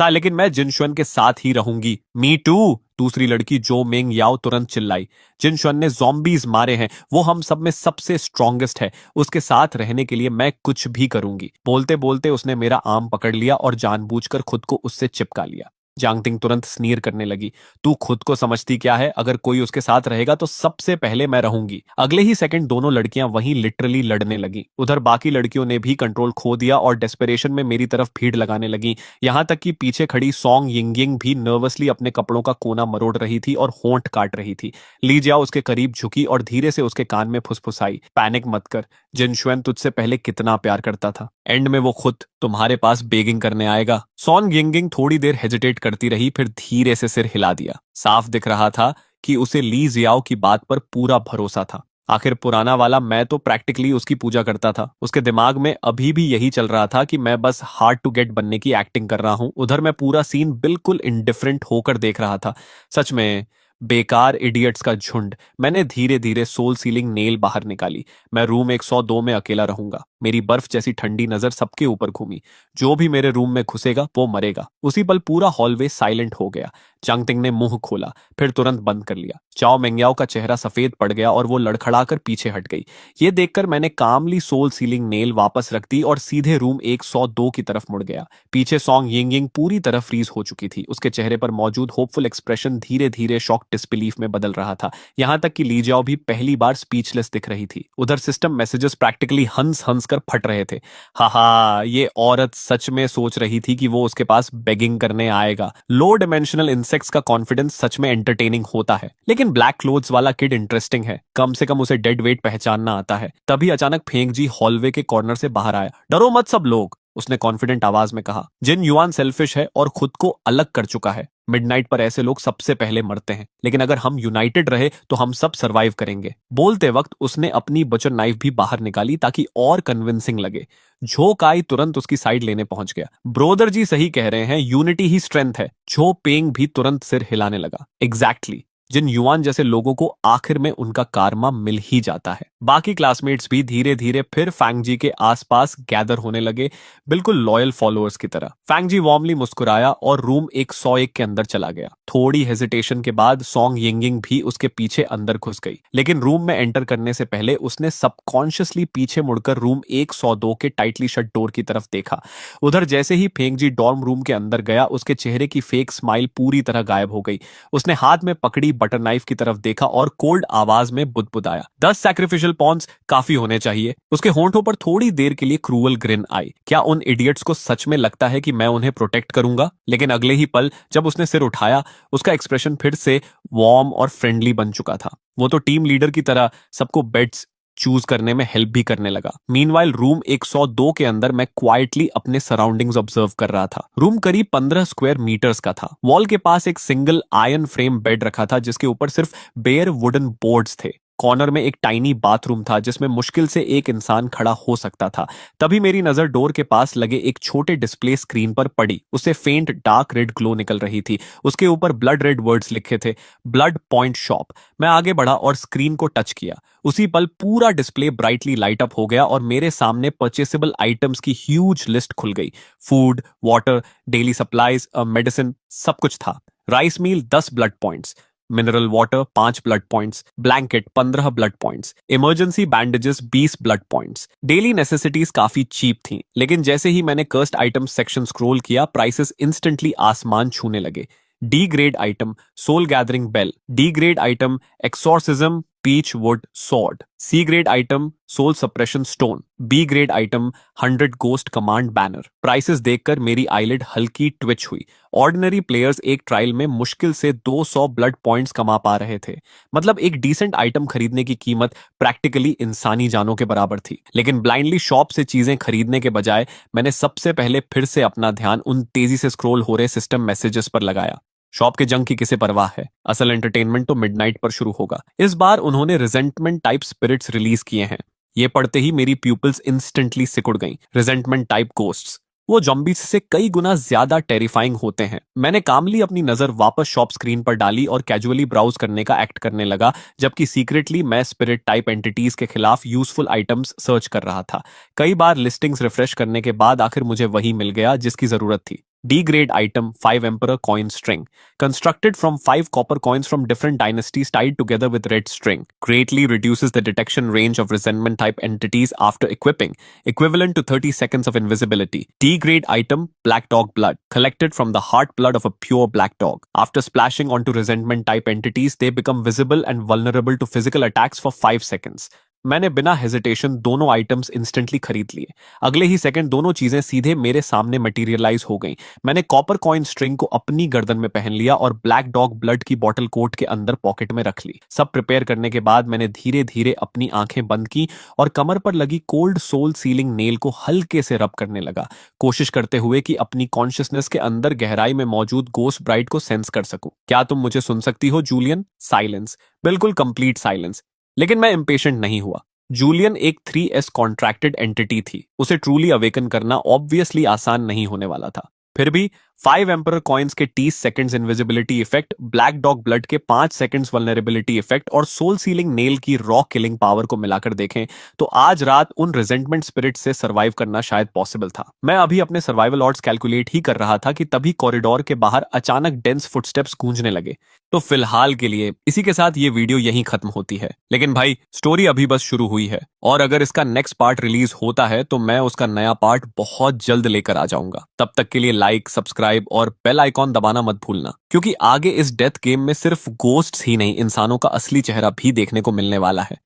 लेकिन मैं जिनशुन के साथ ही रहूंगी। मी टू, दूसरी लड़की जो मेंग याओ तुरंत चिल्लाई। जिनशुन ने ज़ॉम्बीज मारे हैं, वो हम सब में सबसे स्ट्रॉन्गेस्ट है, उसके साथ रहने के लिए मैं कुछ भी करूंगी। बोलते बोलते उसने मेरा आर्म पकड़ लिया और जानबूझकर खुद को उससे चिपका लिया। जांगटिंग तुरंत स्नीर करने लगी। तू खुद को समझती क्या है? अगर कोई उसके साथ रहेगा तो सबसे पहले मैं रहूंगी। अगले ही सेकंड दोनों लड़कियां वहीं लिटरली लड़ने लगी। उधर बाकी लड़कियों ने भी कंट्रोल खो दिया और डेस्परेशन में मेरी तरफ भीड़ लगाने लगी। यहां तक कि पीछे खड़ी सॉन्ग यिंगिंग भी नर्वसली अपने कपड़ों का कोना मरोड़ रही थी और होंठ काट रही थी। ली जियाओ उसके करीब झुकी और धीरे से उसके कान में फुसफुसाई, पैनिक मत कर, जिनशुएन तुझसे पहले कितना प्यार करता था। एंड में वो खुद तुम्हारे पास बेगिंग करने आएगा। सॉन्ग यिंगिंग थोड़ी देर हेजिटेट करती रही, फिर धीरे से सिर हिला दिया। साफ दिख रहा था कि उसे ली जियाओ की बात पर पूरा भरोसा था। आखिर पुराना वाला मैं तो प्रैक्टिकली उसकी पूजा करता था। उसके दिमाग में अभी भी यही चल रहा था कि मैं बस हार्ड टू गेट बनने की एक्टिंग कर रहा हूं। उधर मैं पूरा सीन बिल्कुल इंडिफरेंट होकर देख रहा था। सच में बेकार इडियट्स का झुंड। मैंने धीरे धीरे सोल सीलिंग नेल बाहर निकाली। मैं रूम 102 में अकेला रहूंगा। मेरी बर्फ जैसी ठंडी नजर सबके ऊपर घूमी। जो भी मेरे रूम में घुसेगा वो मरेगा। उसी पल पूरा हॉलवे साइलेंट हो गया। चांगतिंग ने मुंह खोला, फिर तुरंत बंद कर लिया। चाओ मेंग्याओ का चेहरा सफेद पड़ गया और वो लड़खड़ाकर पीछे हट गई। ये देखकर मैंने कामली सोल सीलिंग नेल वापस रख दी और सीधे रूम 102 की तरफ मुड़ गया। पीछे सॉन्ग यिंग पूरी तरह फ्रीज हो चुकी थी। उसके चेहरे पर मौजूद होपफुल एक्सप्रेशन धीरे धीरे शॉक डिसबिलीफ में बदल रहा था। यहां तक कि ली जाओ भी पहली बार स्पीचलेस दिख रही थी। उधर सिस्टम मैसेजेस प्रैक्टिकली हंस हंस कर फट रहे थे। हाहा, ये औरत सच में सोच रही थी कि वो उसके पास बेगिंग करने आएगा। लो डिमेंशनल इंसेक्ट्स का कॉन्फिडेंस सच में एंटरटेनिंग होता है, लेकिन ब्लैक क्लोथ्स वाला किड इंटरेस्टिंग है। कम से कम उसे डेड वेट पहचानना आता है। तभी अचानक फेंग जी हॉलवे के कॉर्नर से बाहर आया। डरो मत सब लोग, उसने कॉन्फिडेंट आवाज में कहा। जिन युआन सेल्फिश है और खुद को अलग कर चुका है। मिडनाइट पर ऐसे लोग सबसे पहले मरते हैं, लेकिन अगर हम यूनाइटेड रहे तो हम सब सरवाइव करेंगे। बोलते वक्त उसने अपनी बचर नाइफ भी बाहर निकाली ताकि और कन्विंसिंग लगे। झो काई तुरंत उसकी साइड लेने पहुंच गया। ब्रोदर जी सही कह रहे हैं, यूनिटी ही स्ट्रेंथ है। झो पेंग भी तुरंत सिर हिलाने लगा। एग्जैक्टली, जिन युआन जैसे लोगों को आखिर में उनका कारमा मिल ही जाता है। बाकी क्लासमेट्स भी धीरे धीरे फिर फैंग जी के आसपास गैदर होने लगे, बिल्कुल लॉयल फॉलोअर्स की तरह। फैंग जी वार्मली मुस्कुराया और रूम 101 के अंदर चला गया। थोड़ी हेजिटेशन के बाद सॉन्ग यिंगिंग भी उसके पीछे अंदर घुस गई, लेकिन रूम में एंटर करने से पहले उसने सबकॉन्शियसली पीछे मुड़कर रूम 102 के टाइटली शट डोर की तरफ देखा। उधर जैसे ही फेंग जी डॉर्म रूम के अंदर गया, उसके चेहरे की फेक स्माइल पूरी तरह गायब हो गई। उसने हाथ में पकड़ी बटर नाइफ की तरफ देखा और कोल्ड आवाज में बुदबुदाया, 10 सैक्रिफिशियल पॉन्स काफी होने चाहिए। उसके होंठों पर थोड़ी देर के लिए क्रूअल ग्रिन आई। क्या उन इडियट्स को सच में लगता है कि मैं उन्हें प्रोटेक्ट करूंगा? लेकिन अगले ही पल जब उसने सिर उठाया, उसका एक्सप्रेशन फिर से वार्म और फ्रेंडली बन चुका था। वो तो टीम लीडर की तरह सबको बेड्स चूज करने में हेल्प भी करने लगा। मीनवाइल रूम 102 के अंदर मैं क्वाइटली अपने सराउंडिंग्स ऑब्जर्व कर रहा था। रूम करीब 15 स्क्वायर मीटर्स का था। वॉल के पास एक सिंगल आयरन फ्रेम बेड रखा था जिसके ऊपर सिर्फ बेयर वुडन बोर्ड्स थे। कॉर्नर में एक टाइनी बाथरूम था जिसमें मुश्किल से एक इंसान खड़ा हो सकता था। तभी मेरी नजर डोर के पास लगे एक छोटे डिस्प्ले स्क्रीन पर पड़ी। उससे फेंट डार्क रेड ग्लो निकल रही थी। उसके ऊपर ब्लड रेड वर्ड्स लिखे थे, ब्लड पॉइंट शॉप। मैं आगे बढ़ा और स्क्रीन को टच किया। उसी पल पूरा डिस्प्ले ब्राइटली लाइट अप हो गया और मेरे सामने परचेसेबल आइटम्स की ह्यूज लिस्ट खुल गई। Food, water, daily supplies, medicine, सब कुछ था। Rice meal 10 blood points, mineral water 5 blood points, blanket 15 blood points, emergency bandages 20 blood points. Daily necessities काफी चीप थी, लेकिन जैसे ही मैंने कर्स्ट आइटम सेक्शन स्क्रॉल किया, प्राइसेस इंस्टेंटली आसमान छूने लगे। D grade item soul gathering bell, D grade item exorcism peach wood sword, सी grade item soul suppression stone, B grade item 100 ghost command banner. Prices देखकर मेरी eyelid हल्की Twitch हुई। Ordinary players एक trial में मुश्किल से 200 ब्लड पॉइंट्स कमा पा रहे थे। मतलब एक डिसेंट आइटम खरीदने की कीमत प्रैक्टिकली इंसानी जानों के बराबर थी। लेकिन ब्लाइंडली शॉप से चीजें खरीदने के बजाय मैंने सबसे पहले फिर से अपना ध्यान उन तेजी से स्क्रॉल हो रहे सिस्टम मैसेजेस पर लगाया। शॉप के जंग की किसे परवाह है, असल एंटरटेनमेंट तो मिडनाइट पर शुरू होगा। इस बार उन्होंने रिजेंटमेंट टाइप स्पिरिट्स रिलीज किए हैं। ये पढ़ते ही मेरी प्यूपिल्स इंस्टेंटली सिकुड़ गईं। रिजेंटमेंट टाइप गोस्ट्स, वो जॉम्बीज से कई गुना ज्यादा टेरिफाइंग होते हैं। मैंने कामली अपनी नजर वापस शॉप स्क्रीन पर डाली और कैजुअली ब्राउज करने का एक्ट करने लगा, जबकि सीक्रेटली मैं स्पिरिट टाइप एंटिटीज के खिलाफ यूजफुल आइटम्स सर्च कर रहा था। कई बार लिस्टिंग्स रिफ्रेश करने के बाद आखिर मुझे वही मिल गया जिसकी जरूरत थी। D grade item 5 Emperor coin string, constructed from 5 copper coins from different dynasties tied together with red string, greatly reduces the detection range of resentment type entities after equipping, equivalent to 30 seconds of invisibility. D grade item Black Dog blood, collected from the heart blood of a pure black dog. After splashing onto resentment type entities, they become visible and vulnerable to physical attacks for 5 seconds. मैंने बिना hesitation दोनों items instantly खरीद लिए। अगले ही second दोनों चीजें सीधे मेरे सामने मटेरियलाइज हो गईं। मैंने कॉपर कॉइन स्ट्रिंग को अपनी गर्दन में पहन लिया और ब्लैक डॉग ब्लड की बॉटल कोट के अंदर पॉकेट में रख ली। सब प्रिपेयर करने के बाद मैंने धीरे धीरे अपनी आंखें बंद की और कमर पर लगी कोल्ड सोल सीलिंग नेल को हल्के से रब करने लगा, कोशिश करते हुए कि अपनी कॉन्शियसनेस के अंदर गहराई में मौजूद गोस्ट ब्राइड को सेंस कर सकूं। क्या तुम मुझे सुन सकती हो जूलियन? साइलेंस, बिल्कुल कंप्लीट साइलेंस। लेकिन मैं इम्पेशेंट नहीं हुआ। जूलियन एक 3S कॉन्ट्रैक्टेड एंटिटी थी। उसे ट्रूली अवेकन करना ऑब्वियसली आसान नहीं होने वाला था। फिर भी 5 एम्परर कॉइन्स के 30 seconds invisibility effect, black dog blood के 5 सेकंड्स वल्नरेबिलिटी इफेक्ट और सोल सीलिंग नेल की रॉ किलिंग पावर को मिलाकर देखें तो आज रात उन रिजेंटमेंट स्पिरिट से सर्वाइव करना शायद पॉसिबल था। मैं अभी अपने सर्वाइवल ऑड्स कैलकुलेट ही कर रहा था कि तभी कॉरिडोर के बाहर अचानक डेंस फुटस्टेप्स गूंजने लगे। तो फिलहाल के लिए इसी के साथ ये वीडियो यहीं खत्म होती है। लेकिन भाई, स्टोरी अभी बस शुरू हुई है और अगर इसका नेक्स्ट पार्ट रिलीज होता है तो मैं उसका नया पार्ट बहुत जल्द लेकर आ जाऊंगा। तब तक के लिए लाइक, सब्सक्राइब और बेल आइकॉन दबाना मत भूलना, क्योंकि आगे इस डेथ गेम में सिर्फ गोस्ट्स ही नहीं, इंसानों का असली चेहरा भी देखने को मिलने वाला है।